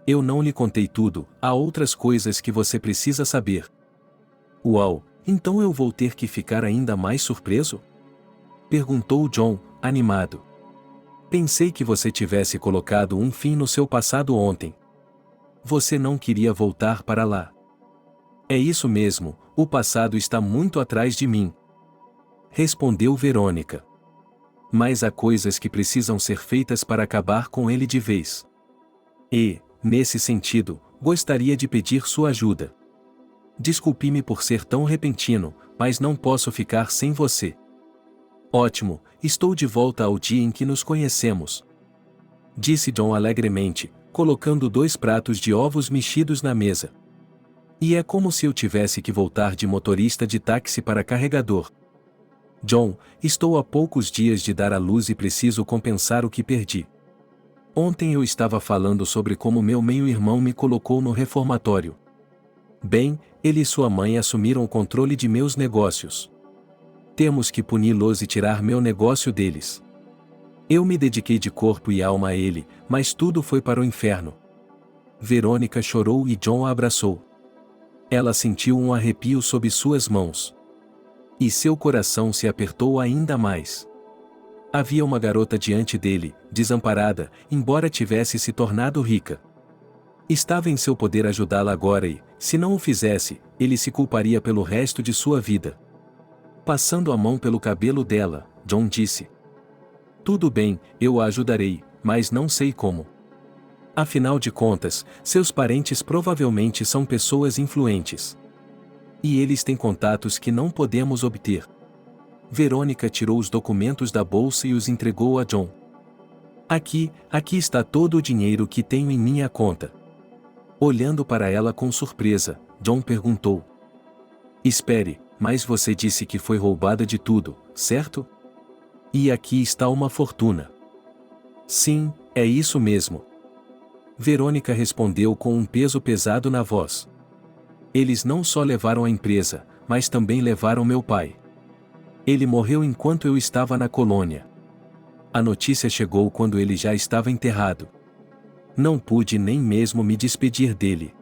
Eu não lhe contei tudo, há outras coisas que você precisa saber. Uau, então eu vou ter que ficar ainda mais surpreso? Perguntou John, animado. Pensei que você tivesse colocado um fim no seu passado ontem. Você não queria voltar para lá. É isso mesmo, o passado está muito atrás de mim. Respondeu Verônica. Mas há coisas que precisam ser feitas para acabar com ele de vez. E, nesse sentido, gostaria de pedir sua ajuda. Desculpe-me por ser tão repentino, mas não posso ficar sem você. Ótimo, estou de volta ao dia em que nos conhecemos. Disse John alegremente, colocando 2 pratos de ovos mexidos na mesa. E é como se eu tivesse que voltar de motorista de táxi para carregador. John, estou há poucos dias de dar à luz e preciso compensar o que perdi. Ontem eu estava falando sobre como meu meio-irmão me colocou no reformatório. Bem, ele e sua mãe assumiram o controle de meus negócios. Temos que puni-los e tirar meu negócio deles. Eu me dediquei de corpo e alma a ele, mas tudo foi para o inferno. Verônica chorou e John a abraçou. Ela sentiu um arrepio sob suas mãos. E seu coração se apertou ainda mais. Havia uma garota diante dele, desamparada, embora tivesse se tornado rica. Estava em seu poder ajudá-la agora e, se não o fizesse, ele se culparia pelo resto de sua vida. Passando a mão pelo cabelo dela, John disse: Tudo bem, eu a ajudarei, mas não sei como. Afinal de contas, seus parentes provavelmente são pessoas influentes. E eles têm contatos que não podemos obter. Verônica tirou os documentos da bolsa e os entregou a John. Aqui está todo o dinheiro que tenho em minha conta. Olhando para ela com surpresa, John perguntou: Espere, mas você disse que foi roubada de tudo, certo? E aqui está uma fortuna. Sim, é isso mesmo. Verônica respondeu com um peso pesado na voz. Eles não só levaram a empresa, mas também levaram meu pai. Ele morreu enquanto eu estava na colônia. A notícia chegou quando ele já estava enterrado. Não pude nem mesmo me despedir dele.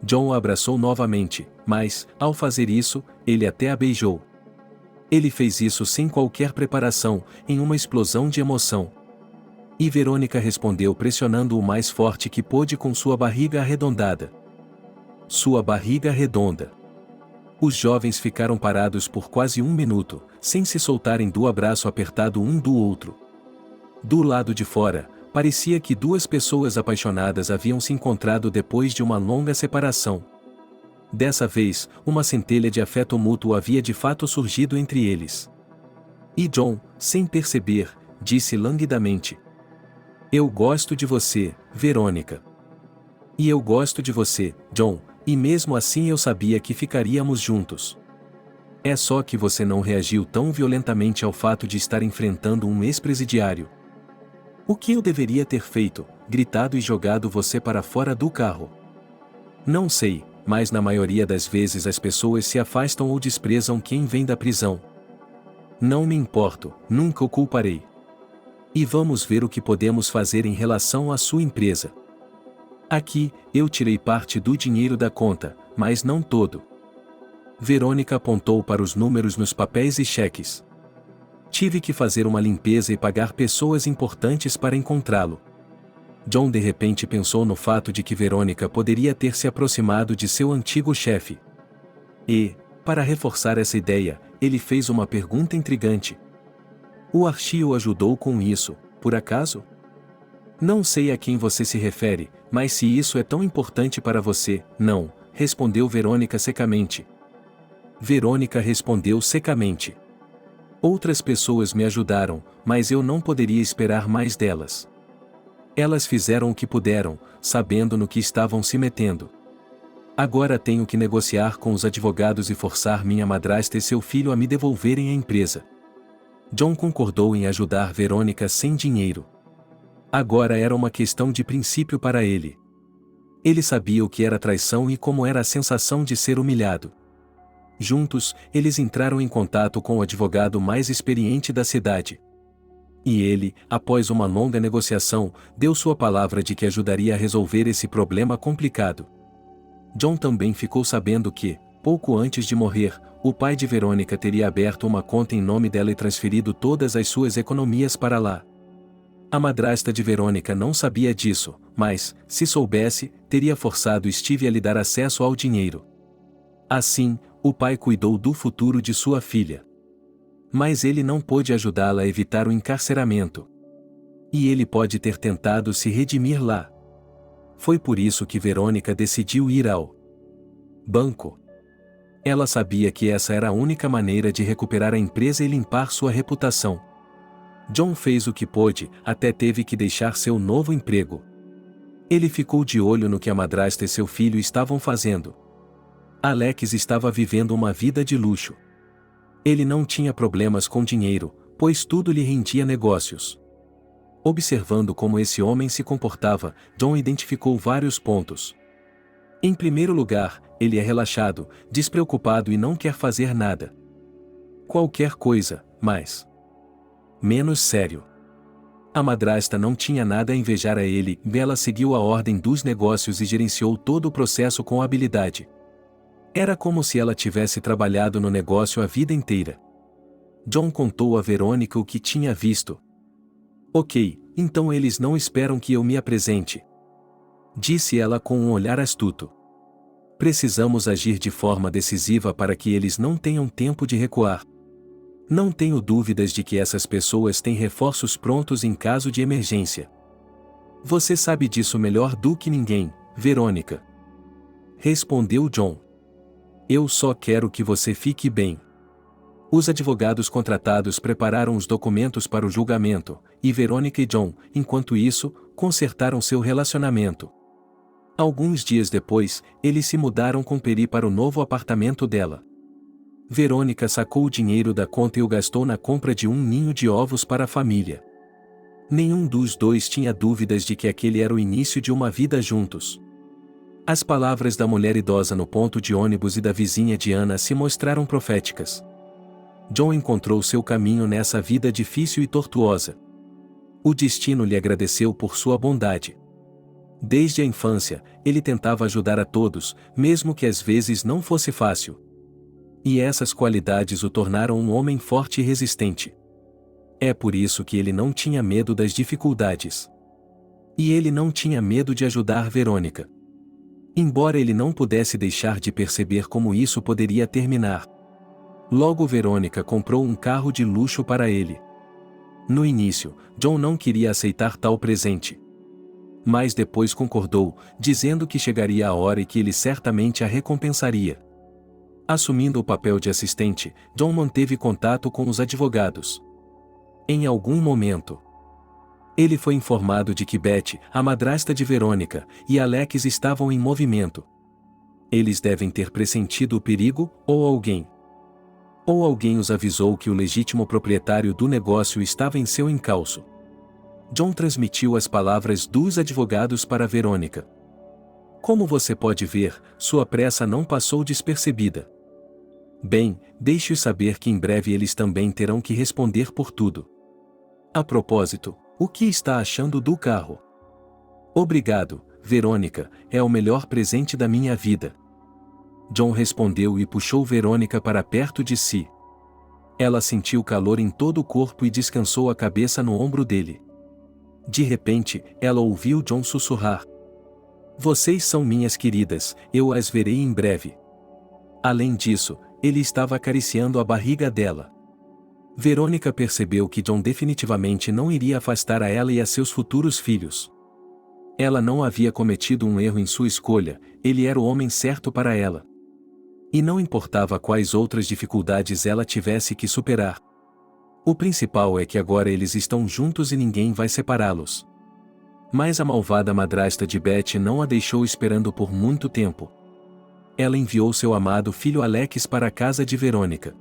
John o abraçou novamente, mas, ao fazer isso, ele até a beijou. Ele fez isso sem qualquer preparação, em uma explosão de emoção. E Verônica respondeu pressionando-o mais forte que pôde com sua barriga arredondada. Sua barriga redonda. Os jovens ficaram parados por quase 1 minuto, sem se soltarem do abraço apertado um do outro. Do lado de fora, parecia que 2 pessoas apaixonadas haviam se encontrado depois de uma longa separação. Dessa vez, uma centelha de afeto mútuo havia de fato surgido entre eles. E John, sem perceber, disse languidamente: Eu gosto de você, Verônica. E eu gosto de você, John, e mesmo assim eu sabia que ficaríamos juntos. É só que você não reagiu tão violentamente ao fato de estar enfrentando um ex-presidiário. O que eu deveria ter feito, gritado e jogado você para fora do carro? Não sei, mas na maioria das vezes as pessoas se afastam ou desprezam quem vem da prisão. Não me importo, nunca o culparei. E vamos ver o que podemos fazer em relação à sua empresa. Aqui, eu tirei parte do dinheiro da conta, mas não todo. Verônica apontou para os números nos papéis e cheques. Tive que fazer uma limpeza e pagar pessoas importantes para encontrá-lo. John de repente pensou no fato de que Verônica poderia ter se aproximado de seu antigo chefe. E, para reforçar essa ideia, ele fez uma pergunta intrigante. O Archie o ajudou com isso, por acaso? Não sei a quem você se refere, mas se isso é tão importante para você, não, respondeu Verônica secamente. Verônica respondeu secamente. Outras pessoas me ajudaram, mas eu não poderia esperar mais delas. Elas fizeram o que puderam, sabendo no que estavam se metendo. Agora tenho que negociar com os advogados e forçar minha madrasta e seu filho a me devolverem a empresa. John concordou em ajudar Verônica sem dinheiro. Agora era uma questão de princípio para ele. Ele sabia o que era traição e como era a sensação de ser humilhado. Juntos, eles entraram em contato com o advogado mais experiente da cidade. E ele, após uma longa negociação, deu sua palavra de que ajudaria a resolver esse problema complicado. John também ficou sabendo que, pouco antes de morrer, o pai de Verônica teria aberto uma conta em nome dela e transferido todas as suas economias para lá. A madrasta de Verônica não sabia disso, mas, se soubesse, teria forçado Steve a lhe dar acesso ao dinheiro. Assim, o pai cuidou do futuro de sua filha. Mas ele não pôde ajudá-la a evitar o encarceramento. E ele pode ter tentado se redimir lá. Foi por isso que Verônica decidiu ir ao banco. Ela sabia que essa era a única maneira de recuperar a empresa e limpar sua reputação. John fez o que pôde, até teve que deixar seu novo emprego. Ele ficou de olho no que a madrasta e seu filho estavam fazendo. Alex estava vivendo uma vida de luxo. Ele não tinha problemas com dinheiro, pois tudo lhe rendia negócios. Observando como esse homem se comportava, John identificou vários pontos. Em primeiro lugar, ele é relaxado, despreocupado e não quer fazer nada. Qualquer coisa, mas menos sério. A madrasta não tinha nada a invejar a ele, ela seguiu a ordem dos negócios e gerenciou todo o processo com habilidade. Era como se ela tivesse trabalhado no negócio a vida inteira. John contou a Verônica o que tinha visto. Ok, então eles não esperam que eu me apresente, disse ela com um olhar astuto. Precisamos agir de forma decisiva para que eles não tenham tempo de recuar. Não tenho dúvidas de que essas pessoas têm reforços prontos em caso de emergência. Você sabe disso melhor do que ninguém, Verônica, respondeu John. Eu só quero que você fique bem. Os advogados contratados prepararam os documentos para o julgamento, e Verônica e John, enquanto isso, consertaram seu relacionamento. Alguns dias depois, eles se mudaram com Peri para o novo apartamento dela. Verônica sacou o dinheiro da conta e o gastou na compra de um ninho de ovos para a família. Nenhum dos dois tinha dúvidas de que aquele era o início de uma vida juntos. As palavras da mulher idosa no ponto de ônibus e da vizinha Diana se mostraram proféticas. John encontrou seu caminho nessa vida difícil e tortuosa. O destino lhe agradeceu por sua bondade. Desde a infância, ele tentava ajudar a todos, mesmo que às vezes não fosse fácil. E essas qualidades o tornaram um homem forte e resistente. É por isso que ele não tinha medo das dificuldades. E ele não tinha medo de ajudar Verônica. Embora ele não pudesse deixar de perceber como isso poderia terminar. Logo Verônica comprou um carro de luxo para ele. No início, John não queria aceitar tal presente. Mas depois concordou, dizendo que chegaria a hora e que ele certamente a recompensaria. Assumindo o papel de assistente, John manteve contato com os advogados. Em algum momento, ele foi informado de que Beth, a madrasta de Verônica, e Alex estavam em movimento. Eles devem ter pressentido o perigo, ou alguém os avisou que o legítimo proprietário do negócio estava em seu encalço. John transmitiu as palavras dos advogados para Verônica. Como você pode ver, sua pressa não passou despercebida. Bem, deixe-os saber que em breve eles também terão que responder por tudo. A propósito, o que está achando do carro? Obrigado, Verônica, é o melhor presente da minha vida. John respondeu e puxou Verônica para perto de si. Ela sentiu calor em todo o corpo e descansou a cabeça no ombro dele. De repente, ela ouviu John sussurrar: "Vocês são minhas queridas, eu as verei em breve." Além disso, ele estava acariciando a barriga dela. Verônica percebeu que John definitivamente não iria afastar a ela e a seus futuros filhos. Ela não havia cometido um erro em sua escolha, ele era o homem certo para ela. E não importava quais outras dificuldades ela tivesse que superar. O principal é que agora eles estão juntos e ninguém vai separá-los. Mas a malvada madrasta de Beth não a deixou esperando por muito tempo. Ela enviou seu amado filho Alex para a casa de Verônica.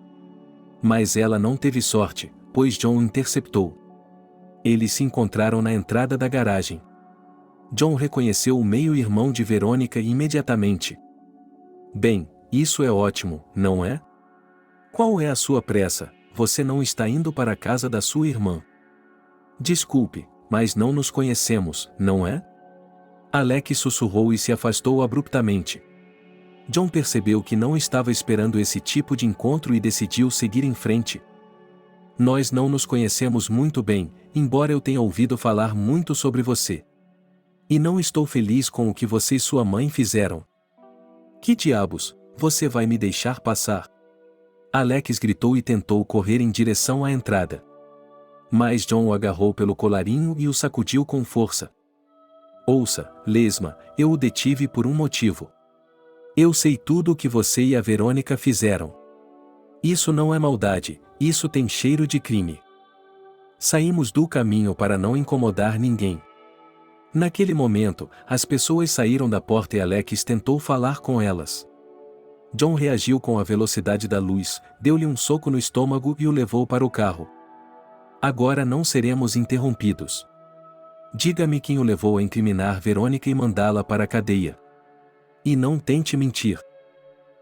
Mas ela não teve sorte, pois John interceptou. Eles se encontraram na entrada da garagem. John reconheceu o meio-irmão de Verônica imediatamente. "Bem, isso é ótimo, não é? Qual é a sua pressa? Você não está indo para a casa da sua irmã?" "Desculpe, mas não nos conhecemos, não é?" Alex sussurrou e se afastou abruptamente. John percebeu que não estava esperando esse tipo de encontro e decidiu seguir em frente. "Nós não nos conhecemos muito bem, embora eu tenha ouvido falar muito sobre você. E não estou feliz com o que você e sua mãe fizeram." "Que diabos, você vai me deixar passar?" Alex gritou e tentou correr em direção à entrada. Mas John o agarrou pelo colarinho e o sacudiu com força. "Ouça, lesma, eu o detive por um motivo. Eu sei tudo o que você e a Verônica fizeram. Isso não é maldade, isso tem cheiro de crime. Saímos do caminho para não incomodar ninguém." Naquele momento, as pessoas saíram da porta e Alex tentou falar com elas. John reagiu com a velocidade da luz, deu-lhe um soco no estômago e o levou para o carro. "Agora não seremos interrompidos. Diga-me quem o levou a incriminar Verônica e mandá-la para a cadeia. E não tente mentir.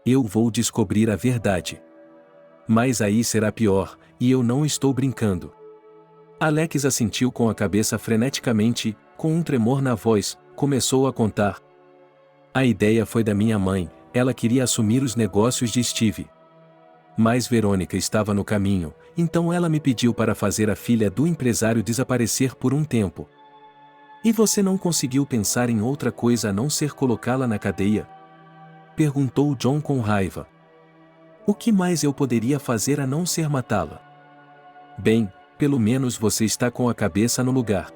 Eu vou descobrir a verdade. Mas aí será pior, e eu não estou brincando." Alex assentiu com a cabeça freneticamente e, com um tremor na voz, começou a contar. "A ideia foi da minha mãe, ela queria assumir os negócios de Steve. Mas Verônica estava no caminho, então ela me pediu para fazer a filha do empresário desaparecer por um tempo." "E você não conseguiu pensar em outra coisa a não ser colocá-la na cadeia?" perguntou John com raiva. "O que mais eu poderia fazer a não ser matá-la?" "Bem, pelo menos você está com a cabeça no lugar.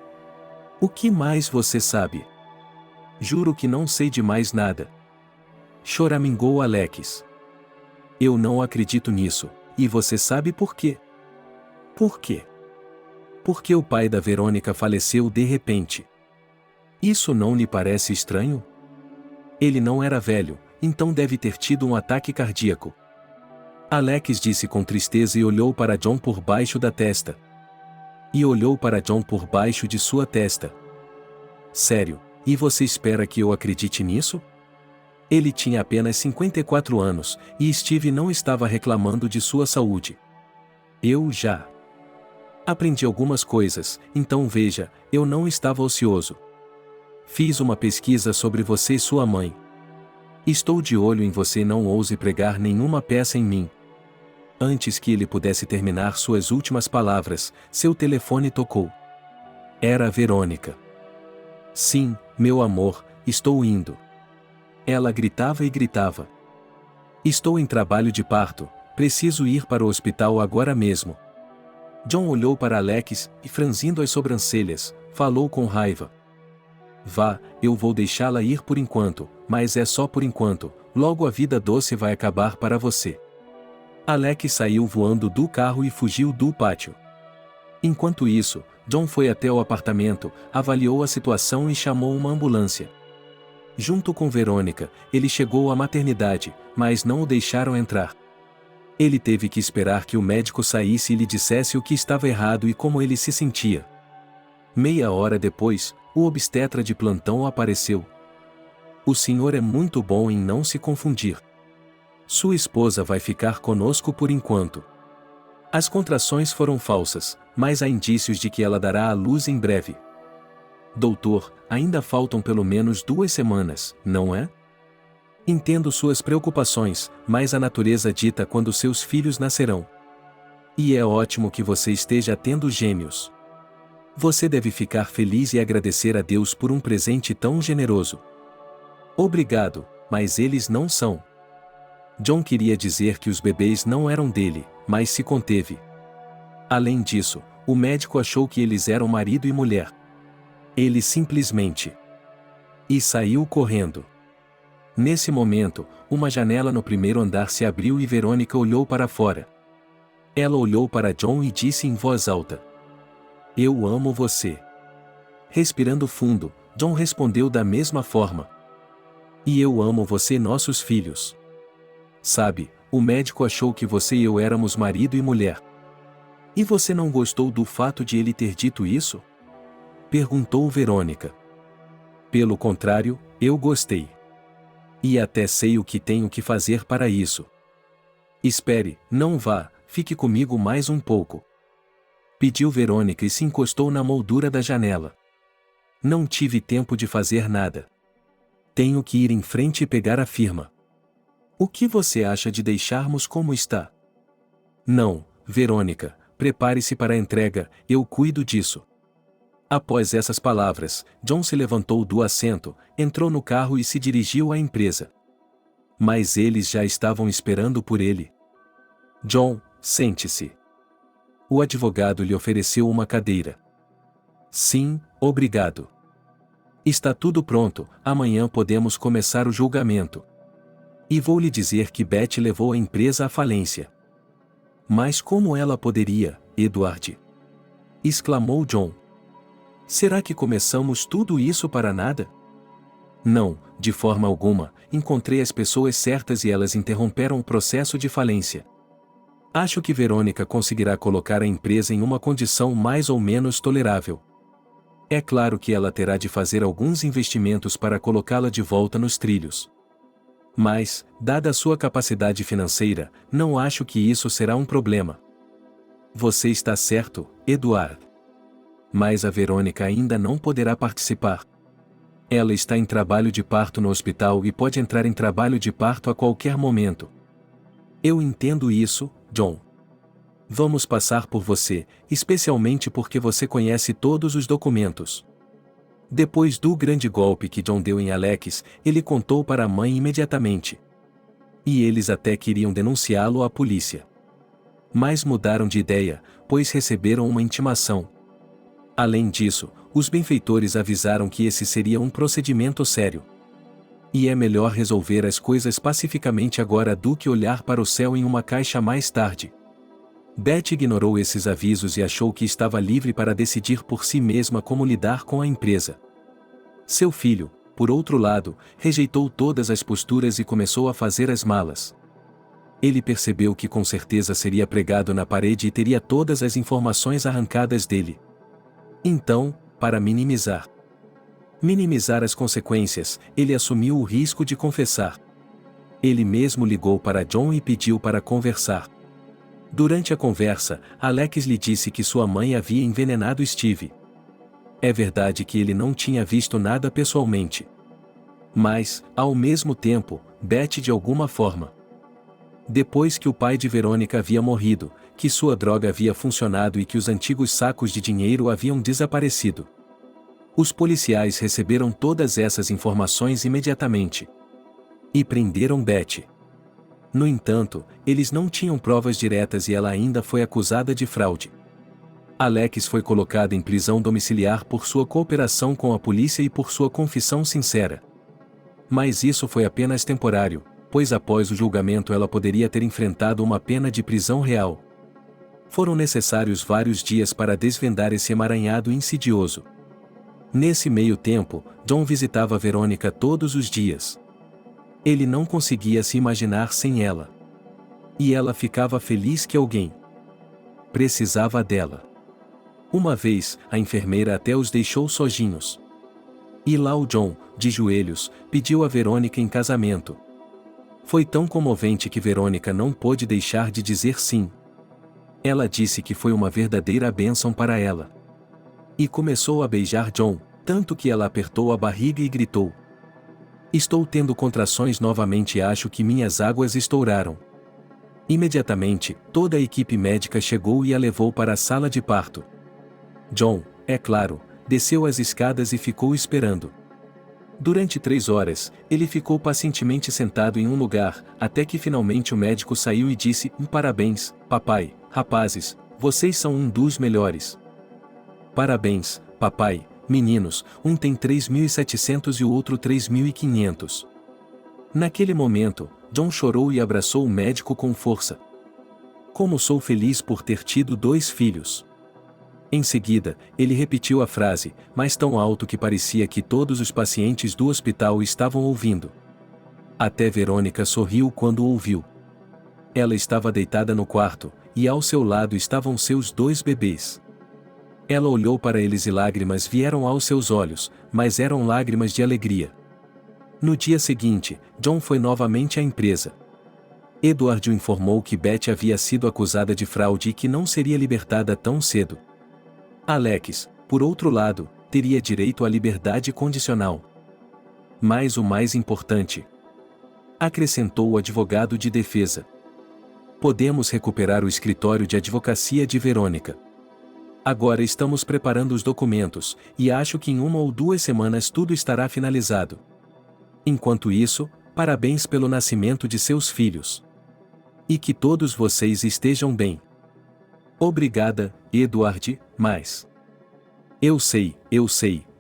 O que mais você sabe?" "Juro que não sei de mais nada." Choramingou Alex. "Eu não acredito nisso, e você sabe por quê?" "Por quê?" "Porque o pai da Verônica faleceu de repente. Isso não lhe parece estranho? Ele não era velho, então deve ter tido um ataque cardíaco." Alex disse com tristeza e olhou para John por baixo da testa. E olhou para John por baixo de sua testa. "Sério, e você espera que eu acredite nisso?" Ele tinha apenas 54 anos, e Steve não estava reclamando de sua saúde. "Eu já aprendi algumas coisas, então veja, eu não estava ocioso. Fiz uma pesquisa sobre você e sua mãe. Estou de olho em você e não ouse pregar nenhuma peça em mim." Antes que ele pudesse terminar suas últimas palavras, seu telefone tocou. Era a Verônica. "Sim, meu amor, estou indo." Ela gritava e gritava. "Estou em trabalho de parto, preciso ir para o hospital agora mesmo." John olhou para Alex e, franzindo as sobrancelhas, falou com raiva. "Vá, eu vou deixá-la ir por enquanto, mas é só por enquanto, logo a vida doce vai acabar para você." Alex saiu voando do carro e fugiu do pátio. Enquanto isso, John foi até o apartamento, avaliou a situação e chamou uma ambulância. Junto com Verônica, ele chegou à maternidade, mas não o deixaram entrar. Ele teve que esperar que o médico saísse e lhe dissesse o que estava errado e como ele se sentia. Meia hora depois, o obstetra de plantão apareceu. O senhor é muito bom em não se confundir. Sua esposa vai ficar conosco por enquanto. As contrações foram falsas, mas há indícios de que ela dará à luz em breve. Doutor, ainda faltam pelo menos 2 semanas, não é? Entendo suas preocupações, mas a natureza dita quando seus filhos nascerão. E é ótimo que você esteja tendo gêmeos. Você deve ficar feliz e agradecer a Deus por um presente tão generoso. Obrigado, mas eles não são. John queria dizer que os bebês não eram dele, mas se conteve. Além disso, o médico achou que eles eram marido e mulher. Ele simplesmente... E saiu correndo. Nesse momento, uma janela no primeiro andar se abriu e Verônica olhou para fora. Ela olhou para John e disse em voz alta: Eu amo você. Respirando fundo, John respondeu da mesma forma. E eu amo você, nossos filhos. Sabe, o médico achou que você e eu éramos marido e mulher. E você não gostou do fato de ele ter dito isso? Perguntou Verônica. Pelo contrário, eu gostei. E até sei o que tenho que fazer para isso. Espere, não vá, fique comigo mais um pouco. Pediu Verônica e se encostou na moldura da janela. Não tive tempo de fazer nada. Tenho que ir em frente e pegar a firma. O que você acha de deixarmos como está? Não, Verônica, prepare-se para a entrega, eu cuido disso. Após essas palavras, John se levantou do assento, entrou no carro e se dirigiu à empresa. Mas eles já estavam esperando por ele. John, sente-se. O advogado lhe ofereceu uma cadeira. Sim, obrigado. Está tudo pronto, amanhã podemos começar o julgamento. E vou lhe dizer que Beth levou a empresa à falência. Mas como ela poderia, Edward? Exclamou John. Será que começamos tudo isso para nada? Não, de forma alguma, encontrei as pessoas certas e elas interromperam o processo de falência. Acho que Verônica conseguirá colocar a empresa em uma condição mais ou menos tolerável. É claro que ela terá de fazer alguns investimentos para colocá-la de volta nos trilhos. Mas, dada a sua capacidade financeira, não acho que isso será um problema. Você está certo, Edward. Mas a Verônica ainda não poderá participar. Ela está em trabalho de parto no hospital e pode entrar em trabalho de parto a qualquer momento. Eu entendo isso, John. Vamos passar por você, especialmente porque você conhece todos os documentos. Depois do grande golpe que John deu em Alex, ele contou para a mãe imediatamente. E eles até queriam denunciá-lo à polícia. Mas mudaram de ideia, pois receberam uma intimação. Além disso, os benfeitores avisaram que esse seria um procedimento sério. E é melhor resolver as coisas pacificamente agora do que olhar para o céu em uma caixa mais tarde. Beth ignorou esses avisos e achou que estava livre para decidir por si mesma como lidar com a empresa. Seu filho, por outro lado, rejeitou todas as posturas e começou a fazer as malas. Ele percebeu que com certeza seria pregado na parede e teria todas as informações arrancadas dele. Então, para minimizar as consequências, ele assumiu o risco de confessar. Ele mesmo ligou para John e pediu para conversar. Durante a conversa, Alex lhe disse que sua mãe havia envenenado Steve. É verdade que ele não tinha visto nada pessoalmente. Mas, ao mesmo tempo, Beth de alguma forma. Depois que o pai de Verônica havia morrido, que sua droga havia funcionado e que os antigos sacos de dinheiro haviam desaparecido. Os policiais receberam todas essas informações imediatamente. E prenderam Beth. No entanto, eles não tinham provas diretas e ela ainda foi acusada de fraude. Alex foi colocada em prisão domiciliar por sua cooperação com a polícia e por sua confissão sincera. Mas isso foi apenas temporário, pois após o julgamento ela poderia ter enfrentado uma pena de prisão real. Foram necessários vários dias para desvendar esse emaranhado insidioso. Nesse meio tempo, John visitava Verônica todos os dias. Ele não conseguia se imaginar sem ela. E ela ficava feliz que alguém precisava dela. Uma vez, a enfermeira até os deixou sozinhos. E lá o John, de joelhos, pediu a Verônica em casamento. Foi tão comovente que Verônica não pôde deixar de dizer sim. Ela disse que foi uma verdadeira bênção para ela. E começou a beijar John, tanto que ela apertou a barriga e gritou: "Estou tendo contrações novamente e acho que minhas águas estouraram." Imediatamente, toda a equipe médica chegou e a levou para a sala de parto. John, é claro, desceu as escadas e ficou esperando. Durante 3 horas, ele ficou pacientemente sentado em um lugar, até que finalmente o médico saiu e disse: "Parabéns, papai, rapazes, vocês são um dos melhores." "Parabéns, papai, meninos, um tem 3.700 e o outro 3.500. Naquele momento, John chorou e abraçou o médico com força. "Como sou feliz por ter tido 2 filhos." Em seguida, ele repetiu a frase, mas tão alto que parecia que todos os pacientes do hospital estavam ouvindo. Até Verônica sorriu quando o ouviu. Ela estava deitada no quarto, e ao seu lado estavam seus 2 bebês. Ela olhou para eles e lágrimas vieram aos seus olhos, mas eram lágrimas de alegria. No dia seguinte, John foi novamente à empresa. Edward o informou que Beth havia sido acusada de fraude e que não seria libertada tão cedo. Alex, por outro lado, teria direito à liberdade condicional. Mas o mais importante, acrescentou o advogado de defesa, podemos recuperar o escritório de advocacia de Verônica. Agora estamos preparando os documentos, e acho que em 1 ou 2 semanas tudo estará finalizado. Enquanto isso, parabéns pelo nascimento de seus filhos. E que todos vocês estejam bem. Obrigada, Edward, mas... Eu sei,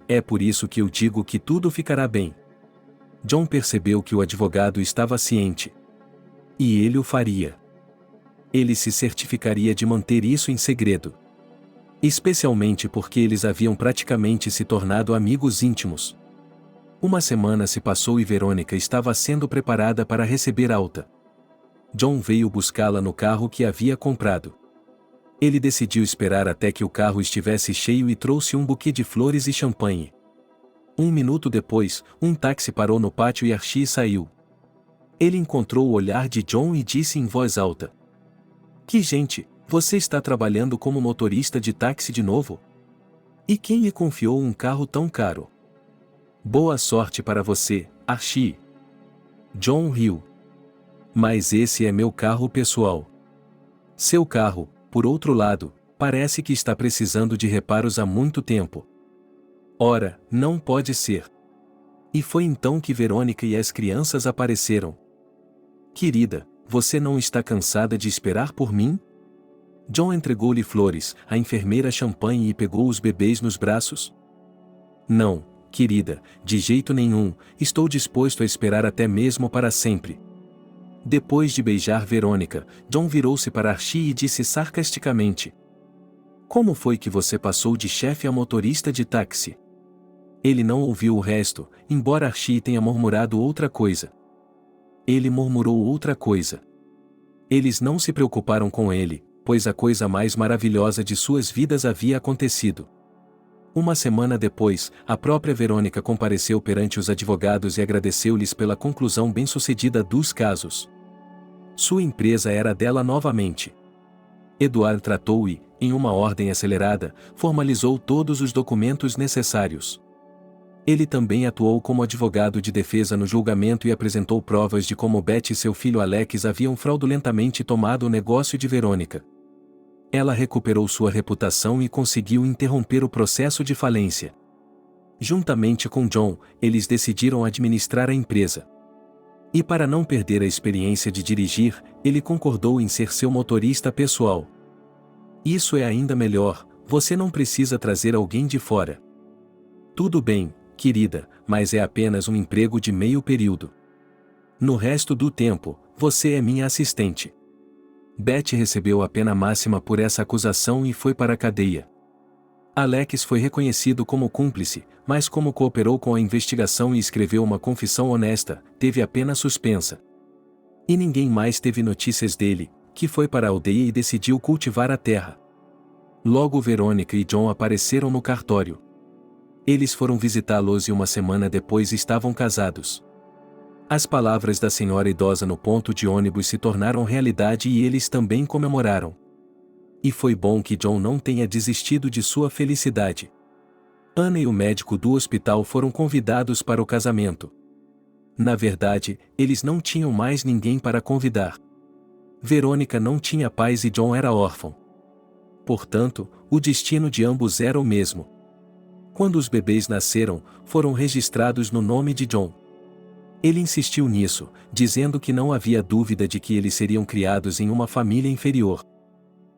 é por isso que eu digo que tudo ficará bem. John percebeu que o advogado estava ciente. E ele o faria. Ele se certificaria de manter isso em segredo. Especialmente porque eles haviam praticamente se tornado amigos íntimos. 1 semana se passou e Verônica estava sendo preparada para receber alta. John veio buscá-la no carro que havia comprado. Ele decidiu esperar até que o carro estivesse cheio e trouxe um buquê de flores e champanhe. 1 minuto depois, um táxi parou no pátio e Archie saiu. Ele encontrou o olhar de John e disse em voz alta: "Que gente, você está trabalhando como motorista de táxi de novo? E quem lhe confiou um carro tão caro?" "Boa sorte para você, Archie." John riu. "Mas esse é meu carro pessoal." "Seu carro, por outro lado, parece que está precisando de reparos há muito tempo." "Ora, não pode ser." E foi então que Verônica e as crianças apareceram. "Querida, você não está cansada de esperar por mim?" John entregou-lhe flores, a enfermeira champanhe e pegou os bebês nos braços. "Não, querida, de jeito nenhum, estou disposto a esperar até mesmo para sempre." Depois de beijar Verônica, John virou-se para Archie e disse sarcasticamente: "Como foi que você passou de chefe a motorista de táxi?" Ele não ouviu o resto, embora Archie tenha murmurado outra coisa. Ele murmurou outra coisa. Eles não se preocuparam com ele, pois a coisa mais maravilhosa de suas vidas havia acontecido. 1 semana depois, a própria Verônica compareceu perante os advogados e agradeceu-lhes pela conclusão bem-sucedida dos casos. Sua empresa era dela novamente. Edward tratou e, em uma ordem acelerada, formalizou todos os documentos necessários. Ele também atuou como advogado de defesa no julgamento e apresentou provas de como Beth e seu filho Alex haviam fraudulentamente tomado o negócio de Verônica. Ela recuperou sua reputação e conseguiu interromper o processo de falência. Juntamente com John, eles decidiram administrar a empresa. E para não perder a experiência de dirigir, ele concordou em ser seu motorista pessoal. Isso é ainda melhor, você não precisa trazer alguém de fora. Tudo bem, querida, mas é apenas um emprego de meio período. No resto do tempo, você é minha assistente. Beth recebeu a pena máxima por essa acusação e foi para a cadeia. Alex foi reconhecido como cúmplice, mas como cooperou com a investigação e escreveu uma confissão honesta, teve a pena suspensa. E ninguém mais teve notícias dele, que foi para a aldeia e decidiu cultivar a terra. Logo Verônica e John apareceram no cartório. Eles foram visitá-los e uma semana depois estavam casados. As palavras da senhora idosa no ponto de ônibus se tornaram realidade e eles também comemoraram. E foi bom que John não tenha desistido de sua felicidade. Anna e o médico do hospital foram convidados para o casamento. Na verdade, eles não tinham mais ninguém para convidar. Verônica não tinha pais e John era órfão. Portanto, o destino de ambos era o mesmo. Quando os bebês nasceram, foram registrados no nome de John. Ele insistiu nisso, dizendo que não havia dúvida de que eles seriam criados em uma família inferior.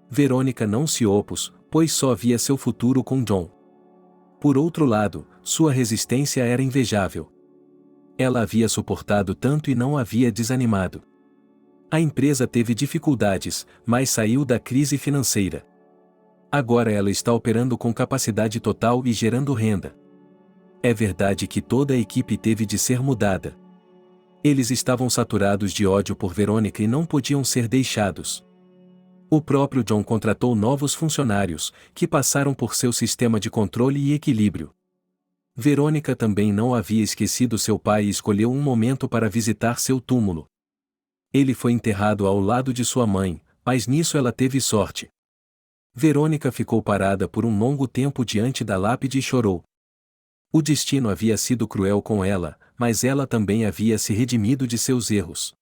Verônica não se opôs, pois só via seu futuro com John. Por outro lado, sua resistência era invejável. Ela havia suportado tanto e não havia desanimado. A empresa teve dificuldades, mas saiu da crise financeira. Agora ela está operando com capacidade total e gerando renda. É verdade que toda a equipe teve de ser mudada. Eles estavam saturados de ódio por Verônica e não podiam ser deixados. O próprio John contratou novos funcionários, que passaram por seu sistema de controle e equilíbrio. Verônica também não havia esquecido seu pai e escolheu um momento para visitar seu túmulo. Ele foi enterrado ao lado de sua mãe, mas nisso ela teve sorte. Verônica ficou parada por um longo tempo diante da lápide e chorou. O destino havia sido cruel com ela, mas ela também havia se redimido de seus erros.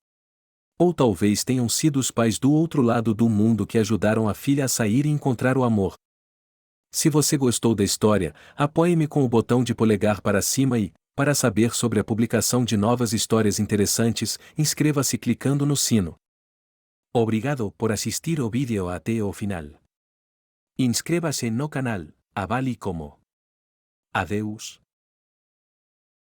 Ou talvez tenham sido os pais do outro lado do mundo que ajudaram a filha a sair e encontrar o amor. Se você gostou da história, apoie-me com o botão de polegar para cima e, para saber sobre a publicação de novas histórias interessantes, inscreva-se clicando no sino. Obrigado por assistir o vídeo até o final. Inscreva-se no canal, avale como. Adeus.